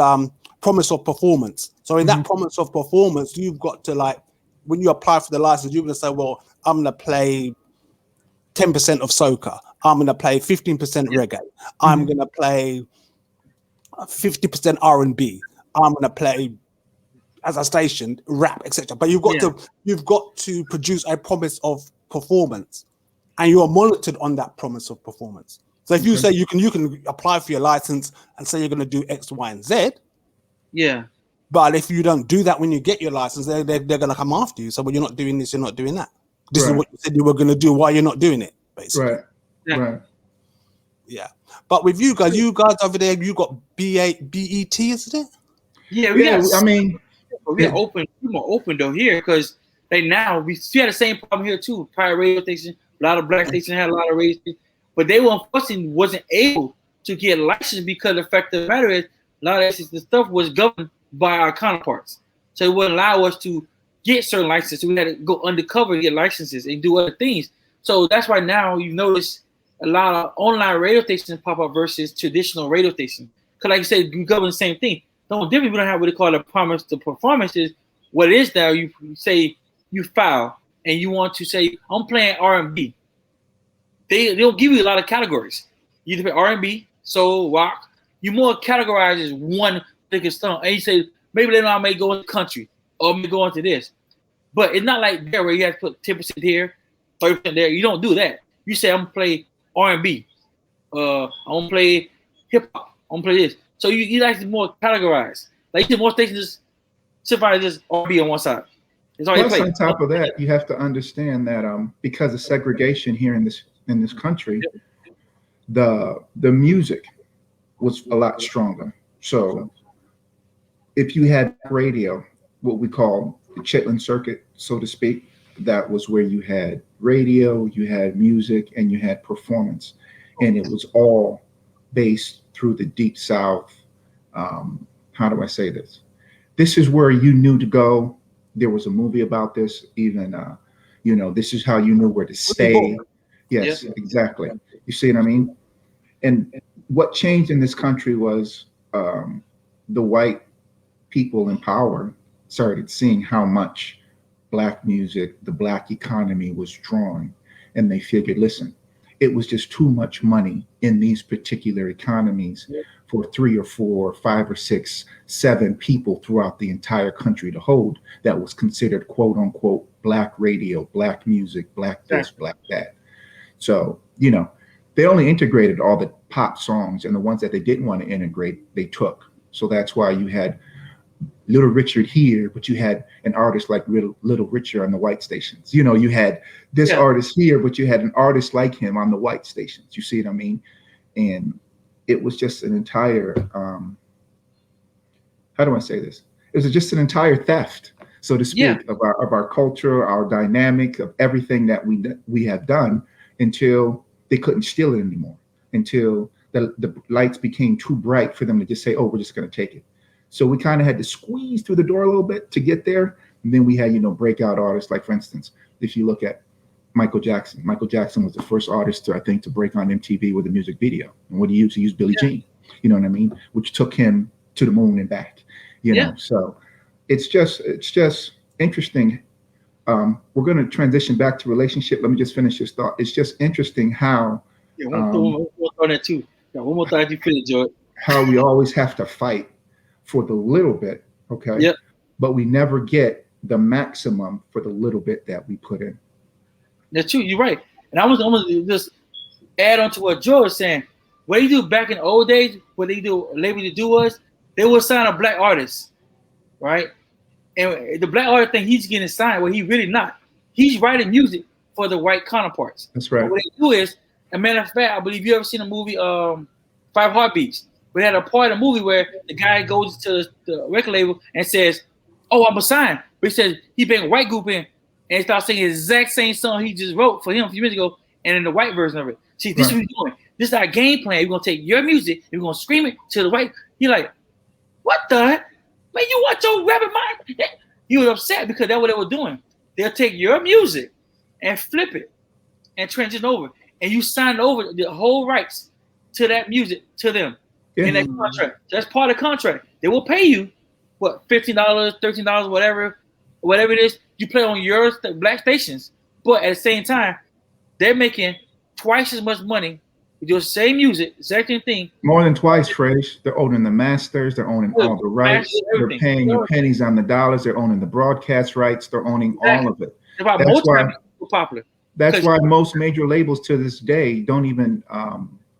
promise of performance. So in that promise of performance, you've got to, like, when you apply for the license, you're going to say, well, I'm going to play 10% of soca. I'm going to play 15% reggae. I'm going to play 50% R&B. I'm going to play, as a station, rap, etc. But you've got to produce a promise of performance, and you are monitored on that promise of performance. So if you say you can apply for your license and say you're going to do X, Y, and Z, but if you don't do that when you get your license, they're going to come after you. So, well, you're not doing this, you're not doing that. This is what you said you were going to do. Why you're not doing it, basically. Right. Yeah. But with you guys over there, you got BET, isn't it? Yeah. I mean, we're open. We're more open though here, because we had the same problem here too. Pirate radio station, a lot of black stations had a lot of radio stations, but they unfortunately wasn't able to get licensed, because the fact of the matter is, a lot of the stuff was governed by our counterparts, so it wouldn't allow us to get certain licenses. So we had to go undercover and get licenses and do other things. So that's why now you notice a lot of online radio stations pop up versus traditional radio stations. Because like you said, you govern the same thing. The only difference, we don't have what they call a promise to performance is what it is now. You say you file and you want to say, I'm playing R&B. They don't give you a lot of categories. You either play R&B, soul, rock. You more categorize as one particular song. And you say, maybe later on I may go into country or I may go into this. But it's not like there where you have to put 10% here, 30% there. You don't do that. You say, I'm going to play R&B. I'm going to play hip-hop. I'm going to play this. So you like to more categorize. Like you see more stations just R&B on one side. It's all you Plus, play. on top of that, you have to understand that because of segregation here in this country, the music was a lot stronger. So if you had radio, what we call the Chitlin circuit, so to speak, that was where you had radio, you had music, and you had performance, and it was all based through the Deep South. How do I say this? This is where you knew to go. There was a movie about this. Even this is how you knew where to stay. Yes, Yeah. exactly. You see what I mean? And what changed in this country was the white people in power started seeing how much black music, the black economy was drawing, and they figured, listen, it was just too much money in these particular economies for 3 or 4 or 5 or 6, 7 people throughout the entire country to hold that was considered quote unquote black radio, black music, black this, black that. So, they only integrated all the pop songs, and the ones that they didn't want to integrate, they took. So that's why you had Little Richard here, but you had an artist like Little Richard on the white stations. You had this artist here, but you had an artist like him on the white stations. You see what I mean? And it was just an entire, how do I say this? It was just an entire theft, so to speak, of our culture, our dynamic, of everything that we have done, until they couldn't steal it anymore, until the lights became too bright for them to just say, oh, we're just going to take it. So we kind of had to squeeze through the door a little bit to get there. And then we had, breakout artists. Like, for instance, if you look at Michael Jackson was the first artist to break on MTV with a music video. And what he used? He used Billie Jean, you know what I mean? Which took him to the moon and back, know? So it's just interesting. We're going to transition back to relationship. Let me just finish this thought. It's just interesting how. Yeah, one more on that too. Yeah, one more thought you finish, George. How we always have to fight for the little bit, okay? Yep. But we never get the maximum for the little bit that we put in. That's true. You're right. And I'm gonna just add on to what George was saying. What they do back in the old days, what they do, label to do was they would sign a black artist, right? And the black artist think he's getting signed, well, he really not. He's writing music for the white counterparts. That's right. But what they do is, a matter of fact, I believe you ever seen a movie, Five Heartbeats. We had a part of the movie where the guy goes to the record label and says, "Oh, I'm a sign." But he says he bring a white group in and starts singing the exact same song he just wrote for him a few minutes ago, and in the white version of it. See, this is what we're doing. This is our game plan. We're gonna take your music and we're gonna scream it to the white. You're like, what the heck? Man, you want your rabbit mind? He was upset because that's what they were doing. They'll take your music and flip it and transition over, and you sign over the whole rights to that music to them. In that contract. That's part of the contract. They will pay you, what, $15, $13, whatever it is. You play on your black stations, but at the same time, they're making twice as much money with your same music, same thing. More than twice, Fresh. They're owning the masters. They're owning all the rights. They're paying you pennies on the dollars. They're owning the broadcast rights. They're owning all of it. That's why most major labels to this day don't even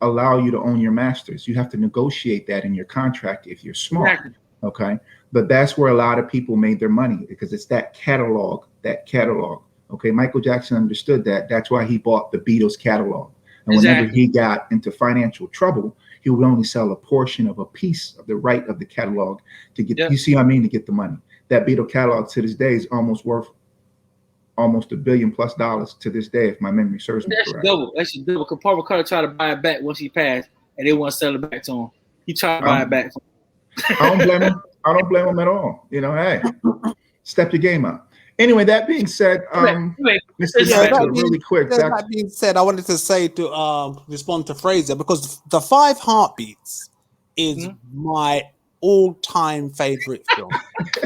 allow you to own your masters. You have to negotiate that in your contract if you're smart. Exactly. Okay. But that's where a lot of people made their money, because it's that catalog. Okay. Michael Jackson understood that. That's why he bought the Beatles catalog. And whenever he got into financial trouble, he would only sell a portion of a piece of the right of the catalog to get, you see what I mean, to get the money. That Beatle catalog to this day is almost worth almost $1 billion+ to this day, if my memory serves me correct. That's double. Because Paul McCartney tried to buy it back once he passed, and they want to sell it back to him. He tried to buy it back. I don't blame him. I don't blame him at all. Hey, step your game up. Anyway, that being said, really quick. That being said, I wanted to say to respond to Fraser, because the Five Heartbeats is my all-time favorite film.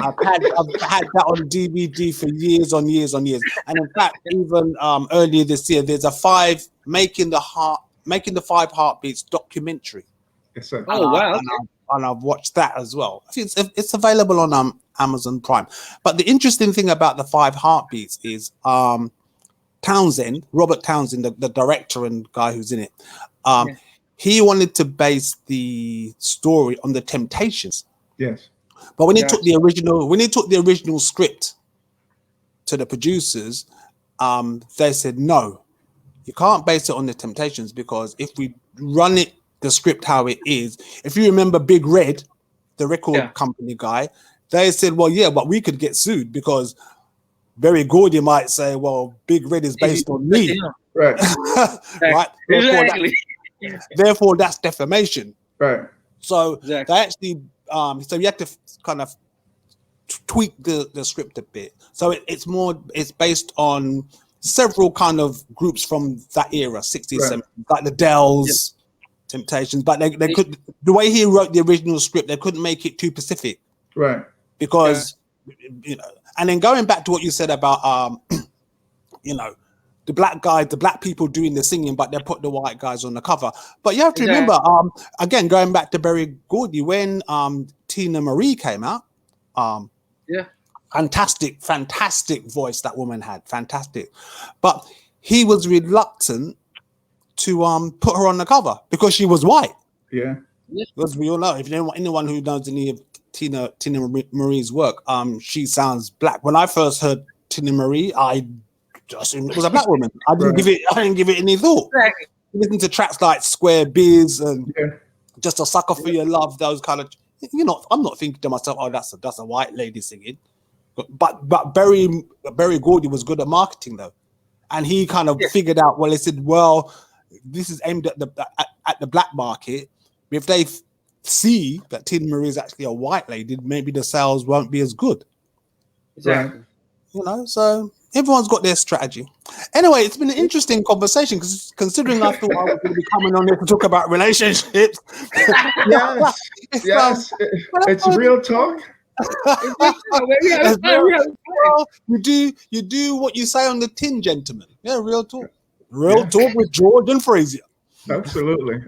I've had that on DVD for years on years. And in fact, even earlier this year, there's a Making the Five Heartbeats documentary. Yes, sir. Oh, wow. And I've watched that as well. It's available on Amazon Prime. But the interesting thing about the Five Heartbeats is Robert Townsend, the director and guy who's in it, he wanted to base the story on the Temptations. Yes. But when he took the original script, to the producers, they said, no, you can't base it on the Temptations, because if we run it, the script how it is, if you remember Big Red, the record company guy, they said, well, yeah, but we could get sued because Berry Gordy might say, well, Big Red is based on me. Right. Right. Exactly. Therefore, that's defamation. Right. So they actually, so you have to kind of tweak the script a bit. So it's based on several kind of groups from that era, 60s, 70s, like the Dells, Temptations, but they could, the way he wrote the original script, they couldn't make it too specific. Right. Because, you know, and then going back to what you said about, you know, the black people doing the singing, but they put the white guys on the cover. But you have to remember, again, going back to Berry Gordy, when Tina Marie came out, fantastic voice that woman had, fantastic. But he was reluctant to put her on the cover because she was white. Yeah. Because we all know, if anyone who knows any of Tina Marie's work, she sounds black. When I first heard Tina Marie, I just assumed it was a black woman. I didn't give it any thought. Exactly. Listen to tracks like Square Biz and Just a Sucker for Your Love, those kind of, you know, I'm not thinking to myself, oh, that's a white lady singing. But Berry Gordy was good at marketing though, and he kind of figured out. Well, he said, well, this is aimed at the black market. If they see that Tina Marie is actually a white lady, maybe the sales won't be as good. Exactly. You know, so everyone's got their strategy. Anyway, it's been an interesting conversation because considering I thought I was going to be coming on here to talk about relationships. Yes, it's real talk. You do what you say on the tin, gentlemen. Yeah, real talk. Real talk with George and Frazier. Absolutely.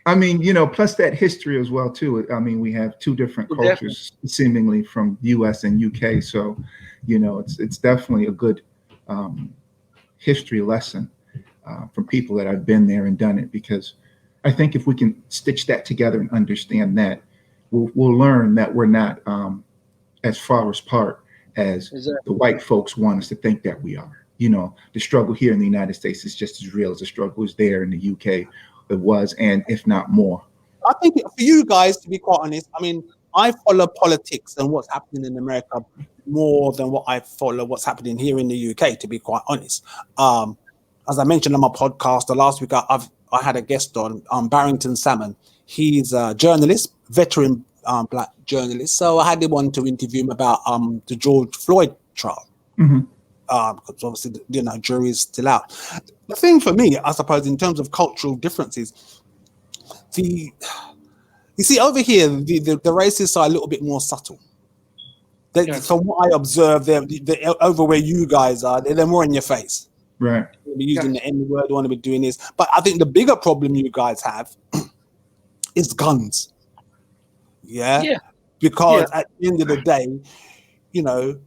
I mean, you know, plus that history as well too. I mean, we have two different cultures seemingly from US and UK. So, you know, it's definitely a good history lesson from people that have been there and done it, because I think if we can stitch that together and understand that, we'll learn that we're not as far apart as the white folks want us to think that we are. You know, the struggle here in the United States is just as real as the struggle is there in the UK. It was, and if not more. I think for you guys, to be quite honest, I mean, I follow politics and what's happening in America more than what I follow what's happening here in the UK, to be quite honest. As I mentioned on my podcast, last week I had a guest on Barrington Salmon. He's a journalist, veteran black journalist. So I had him on to interview him about the George Floyd trial. Because obviously, you know, jury's still out. The thing for me, I suppose, in terms of cultural differences, you see over here, the racists are a little bit more subtle. From what I observe, they're over where you guys are, they're more in your face. Right. They'll be using the N word, want to be doing this. But I think the bigger problem you guys have is guns. Yeah. Because at the end of the day, you know,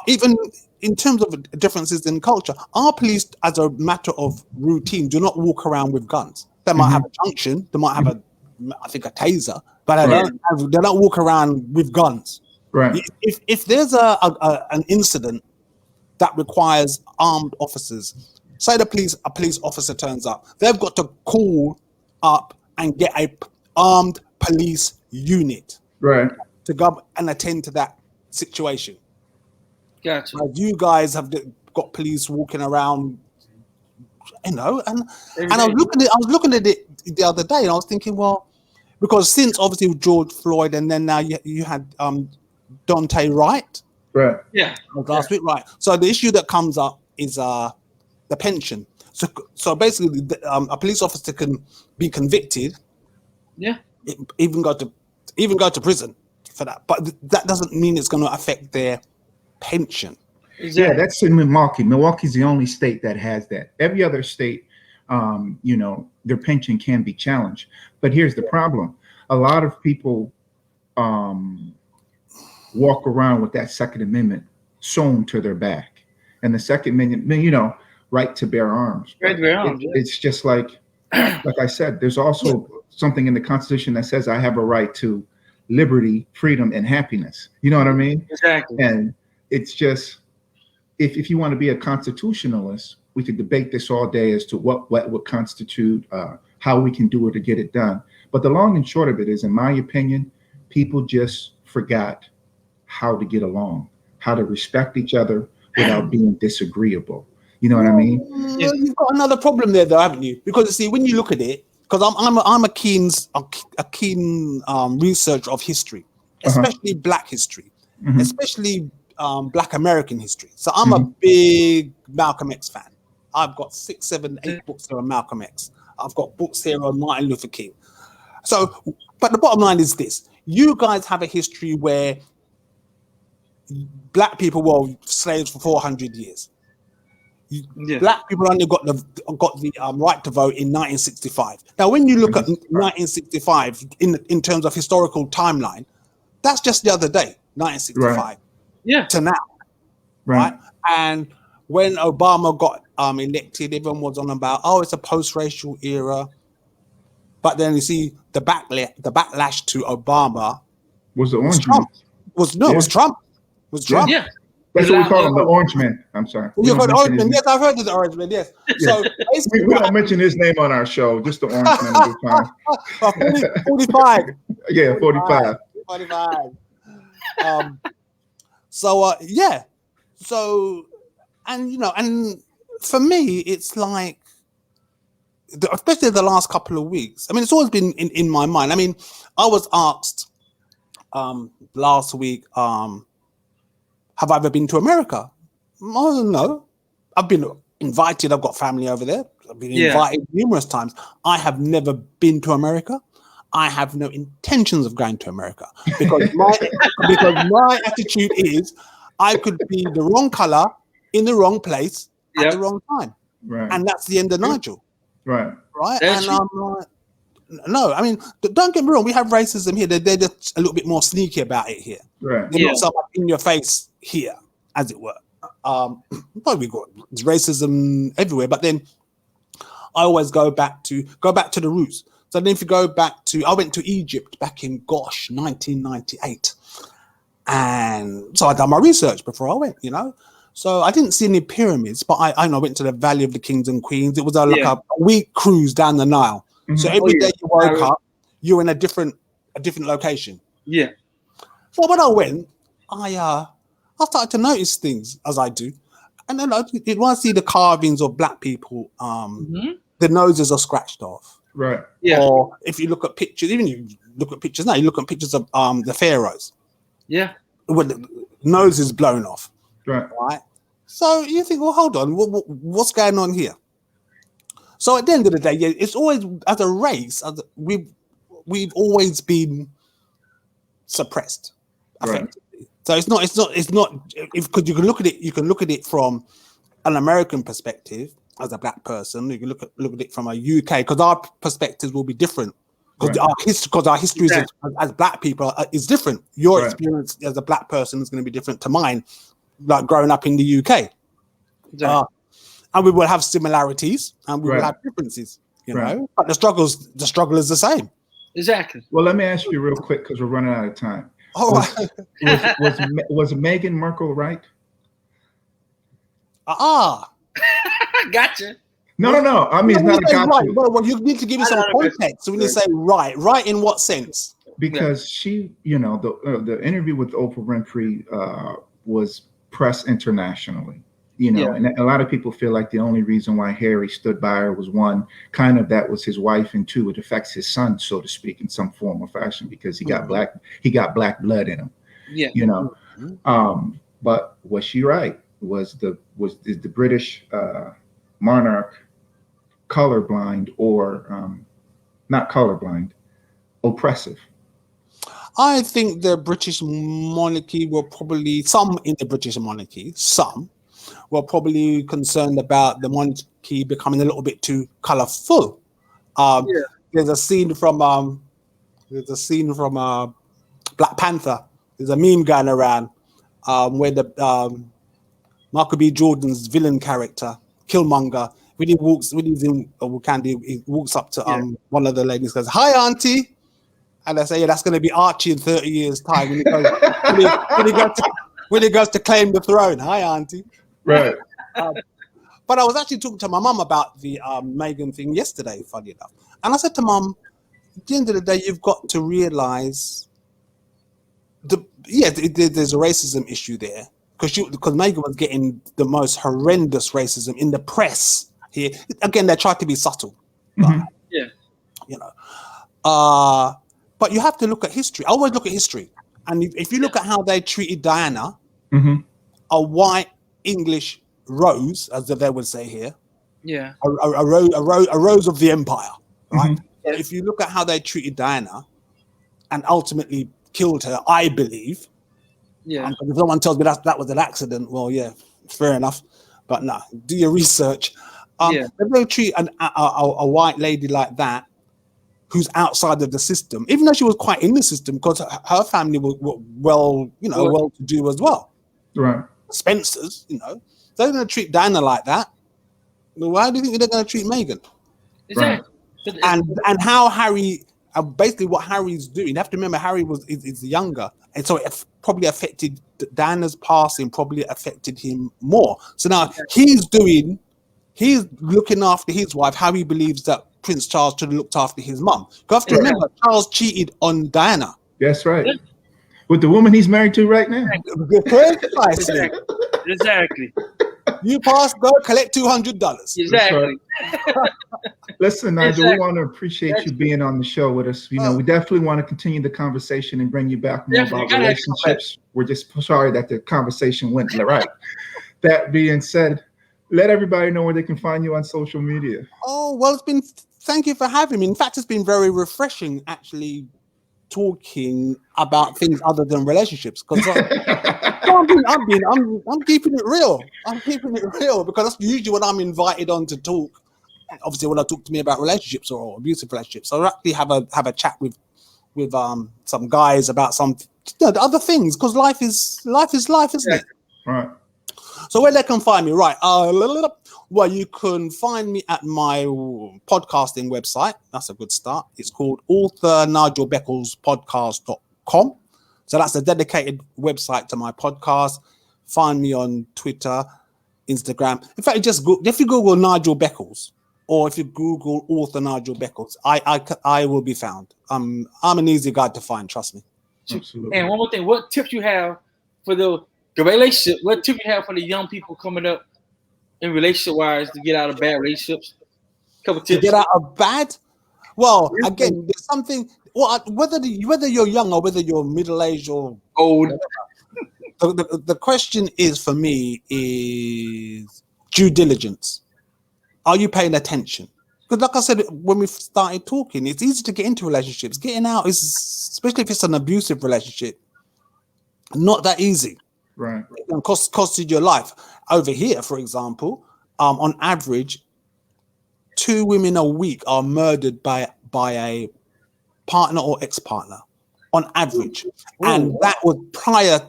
even in terms of differences in culture, our police, as a matter of routine, do not walk around with guns. They might have a junction, they might have a taser, but they don't walk around with guns. Right. If there's an incident that requires armed officers, say a police officer turns up, they've got to call up and get a armed police unit to go and attend to that situation. Gotcha. You guys have got police walking around, you know, and I was looking at it the other day, and I was thinking, well, because since obviously George Floyd, and then now you had Dante Wright, right? Yeah, last week, right? So the issue that comes up is the pension. So basically, a police officer can be convicted, even go to prison for that, but that doesn't mean it's going to affect their pension. Yeah, that's in Milwaukee. Milwaukee's the only state that has that. Every other state, you know, their pension can be challenged. But here's the problem: a lot of people walk around with that Second Amendment sewn to their back, and the Second Amendment, you know, right to bear arms. It's just like I said, there's also something in the Constitution that says I have a right to liberty, freedom, and happiness. You know what I mean? Exactly. And it's just, if you want to be a constitutionalist, we could debate this all day as to what would constitute, how we can do it to get it done. But the long and short of it is, in my opinion, people just forgot how to get along, how to respect each other without being disagreeable. You know what I mean? You've got another problem there, though, haven't you? Because see, when you look at it, because I'm a keen researcher of history, especially Black history, especially Black American history. So I'm a big Malcolm X fan. I've got 6, 7, 8 books here on Malcolm X. I've got books here on Martin Luther King. So, but the bottom line is this: you guys have a history where Black people were slaves for 400 years. Black people only got the right to vote in 1965. Now, when you look at 1965 in terms of historical timeline, that's just the other day, 1965 to now, right? And when Obama got elected, everyone was on about, it's a post-racial era. But then you see the backlash to Obama was the orange Trump. Man. It was Trump. It was Trump. Yeah. That's what we call him, the Orange Man. I'm sorry. You've heard Orange Man. Yes, I've heard of the Orange Man. Yes. So we don't mention his name on our show. Just the Orange Man will be fine. 45. Yeah, 45. 45. So, and for me, it's like, especially the last couple of weeks. I mean, it's always been in my mind. I mean, I was asked last week, have I ever been to America? Oh, no. I've been invited. I've got family over there. I've been invited numerous times. I have never been to America. I have no intentions of going to America because my attitude is I could be the wrong color in the wrong place at the wrong time. Right. And that's the end of Nigel. Right. And I'm like, no, I mean, don't get me wrong. We have racism here. They're just a little bit more sneaky about it here. Right. They're not so much in your face here, as it were. Well, we got racism everywhere, but then I always go back to the roots. So then if you go back to, I went to Egypt back in 1998. And so I done my research before I went, So I didn't see any pyramids, but I went to the Valley of the Kings and Queens. It was a week cruise down the Nile. Mm-hmm. So every day you woke up, you're in a different location. Yeah. So when I went, I started to notice things as I do. And then when I see the carvings of Black people, the noses are scratched off. Right. Yeah. Or if you look at pictures, even you look at pictures now, you look at pictures of the pharaohs. Yeah. With the nose is blown off. Right. So you think, well, hold on, what's going on here? So at the end of the day, it's always, as a race, we've always been suppressed, effectively. Right. So it's not because you can look at it from an American perspective as a Black person. You can look at it from a UK, because our perspectives will be different. Because our history as Black people is different. Your experience as a Black person is going to be different to mine, like growing up in the UK. Exactly. And we will have similarities and we will have differences, you know. But the struggle is the same. Exactly. Well, let me ask you real quick because we're running out of time. Was Meghan Markle right? Gotcha. No. I mean, it's not a gotcha. Well, you need to give me some context. So when you say right in what sense? Because she, the interview with Oprah Winfrey was pressed internationally. And a lot of people feel like the only reason why Harry stood by her was, one, kind of that was his wife, and two, it affects his son, so to speak, in some form or fashion, because he got black blood in him. Yeah. But was she right? Was the British monarch colorblind or not colorblind, oppressive? I think the British monarchy were probably, some in the British monarchy, some were probably concerned about the monarchy becoming a little bit too colorful. There's a scene from Black Panther. There's a meme going around where the Michael B. Jordan's villain character, Killmonger, when he walks up to one of the ladies, goes, "Hi, Auntie," And I say, yeah, that's going to be Archie in 30 years' time when he goes to claim the throne. Hi, Auntie. Right. But I was actually talking to my mum about the Meghan thing yesterday, funny enough. And I said to Mum, at the end of the day, you've got to realise there's a racism issue there because Meghan was getting the most horrendous racism in the press here. Again, they tried to be subtle. Mm-hmm. But you have to look at history. I always look at history. And if you look at how they treated Diana, mm-hmm. a white English rose, as they would say here, a rose of the empire, right? Mm-hmm. If you look at how they treated Diana and ultimately killed her, I believe. Yeah. If someone tells me that was an accident, well, yeah, fair enough. But no, do your research. If they treat a white lady like that, who's outside of the system, even though she was quite in the system, because her family were well-to-do as well. Right. Spencers, they're going to treat Diana like that. Well, why do you think they're going to treat Meghan? Exactly. Right. And how Harry, basically what Harry's doing. You have to remember Harry is younger, and so it probably affected Diana's passing. Probably affected him more. So now he's looking after his wife. How he believes that Prince Charles should have looked after his mum. You have to remember, Charles cheated on Diana. That's right. With the woman he's married to right now. Precisely. Exactly. You pass, go collect $200. Exactly. Listen, Nigel, we want to appreciate you being on the show with us. We definitely want to continue the conversation and bring you back more about relationships. We're just sorry that the conversation went right. That being said, let everybody know where they can find you on social media. Oh, well, thank you for having me. In fact, it's been very refreshing actually talking about things other than relationships, because I'm keeping it real. I'm keeping it real because that's usually when I'm invited on to talk. Obviously, when I talk to me about relationships or abusive relationships, I actually have a chat with some guys about some other things, because life is life, isn't it? Right. So where they can find me, right? Well, you can find me at my podcasting website. That's a good start. It's called authornigelbeckelspodcast.com. So that's a dedicated website to my podcast. Find me on Twitter, Instagram. In fact, if you Google Nigel Beckles, or if you Google author Nigel Beckles, I will be found. I'm an easy guy to find. Trust me. Absolutely. And one more thing, what tips you have for the relationship? What tip you have for the young people coming up in relationship wise to get out of bad relationships? Couple tips. To get out of bad? Well, again, there's something. Well, whether you're young or whether you're middle-aged or old, the question is for me is due diligence. Are you paying attention? Because, like I said when we started talking, it's easy to get into relationships. Getting out is, especially if it's an abusive relationship, not that easy. Right. And costed your life. Over here, for example, on average, 2 women a week are murdered by a partner or ex-partner on average. Ooh. And that was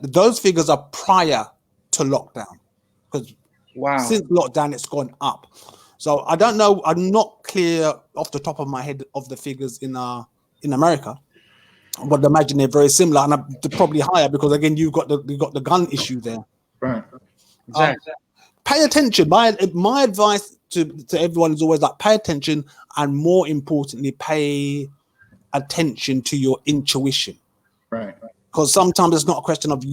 those figures are prior to lockdown. Because since lockdown, it's gone up. So I don't know, I'm not clear off the top of my head of the figures in America. But I imagine they're very similar, and they're probably higher because again you've got the gun issue there. Right. Exactly. Pay attention. My advice to everyone is always like pay attention, and more importantly, pay attention to your intuition. Right. Because sometimes it's not a question of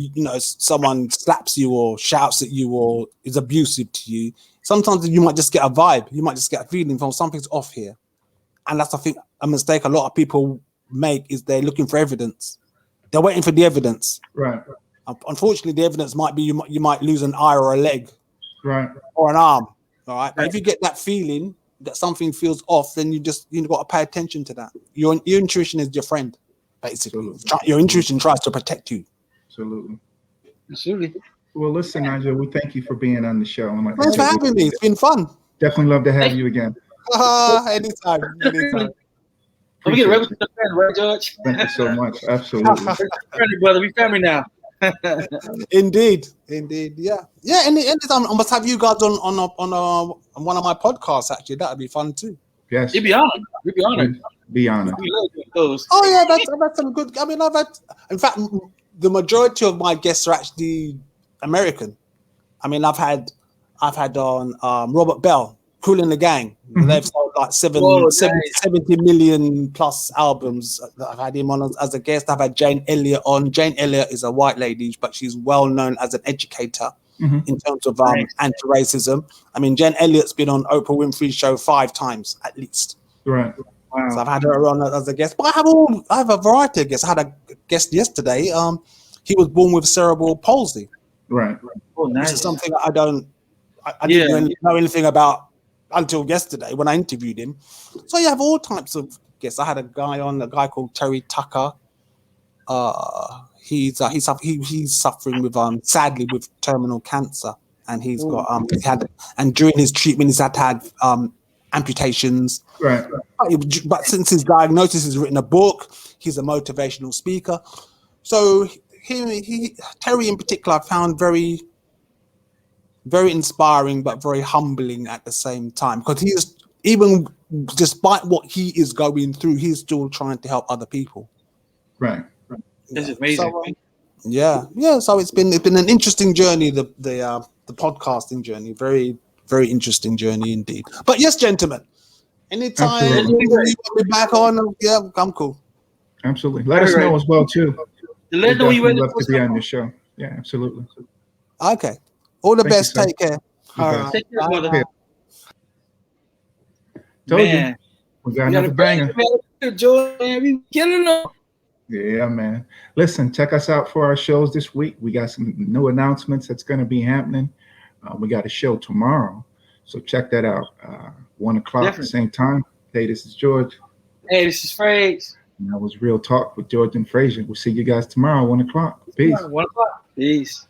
someone slaps you or shouts at you or is abusive to you. Sometimes you might just get a vibe. You might just get a feeling from something's off here, and that's I think a mistake a lot of people make is they're looking for evidence. They're waiting for the evidence. Right. Unfortunately, the evidence might be you might lose an eye or a leg. Right. Or an arm. All right. But if you get that feeling that something feels off, then you've got to pay attention to that. Your intuition is your friend, basically. Absolutely. Your intuition tries to protect you. Absolutely. Absolutely. Well, listen, Nigel, we thank you for being on the show. Thanks for having me. It's been fun. Definitely love to have you again. Anytime. We get right with the friend, right, George? Thank you so much. Absolutely. Family, brother. We family now. Indeed. Yeah. Anytime I must have you guys on one of my podcasts. Actually, that'd be fun too. Yes. You'd be honored. Be honest. We love doing those. Oh yeah, I've had some good. I mean, in fact, the majority of my guests are actually American. I mean, I've had on Robert Bell, Kool and the Gang. Mhm. They've sold like 70 million plus albums. I've had him on as a guest. I've had Jane Elliott on. Jane Elliott is a white lady, but she's well known as an educator Mhm. in terms of anti-racism. I mean, Jane Elliott's been on Oprah Winfrey's show 5 times at least. Right. Wow. So I've had her on as a guest, but I have a variety of guests. I had a guest yesterday. He was born with cerebral palsy. Right. Oh, Which nice. is something I didn't know anything about until yesterday when I interviewed him. So you have all types of guests. I had a guy called Terry Tucker. He's suffering with sadly with terminal cancer, and he's got and during his treatment he's had to have amputations. Right. But since his diagnosis, he's written a book. He's a motivational speaker. So Terry in particular, I found very, very inspiring, but very humbling at the same time, because he is, even despite what he is going through, he's still trying to help other people. Right. This is amazing. So, So it's been an interesting journey. The podcasting journey, very, very interesting journey indeed. But yes, gentlemen, anytime you want me back on, I'm cool. Absolutely. Let us know as well too. Let know you love to be on the show. Yeah, absolutely. Okay. All the Thank best. you, Take care. All right. Take care, brother. Told Man. you. We got another banger. Joy, man. We killing them. Yeah, man. Listen, check us out for our shows this week. We got some new announcements that's going to be happening. We got a show tomorrow, so check that out. 1 o'clock, Definitely. Same time. Hey, this is George. Hey, this is Frakes. And that was Real Talk with George and Frazier. We'll see you guys tomorrow, 1 o'clock. Peace. 1 o'clock. Peace.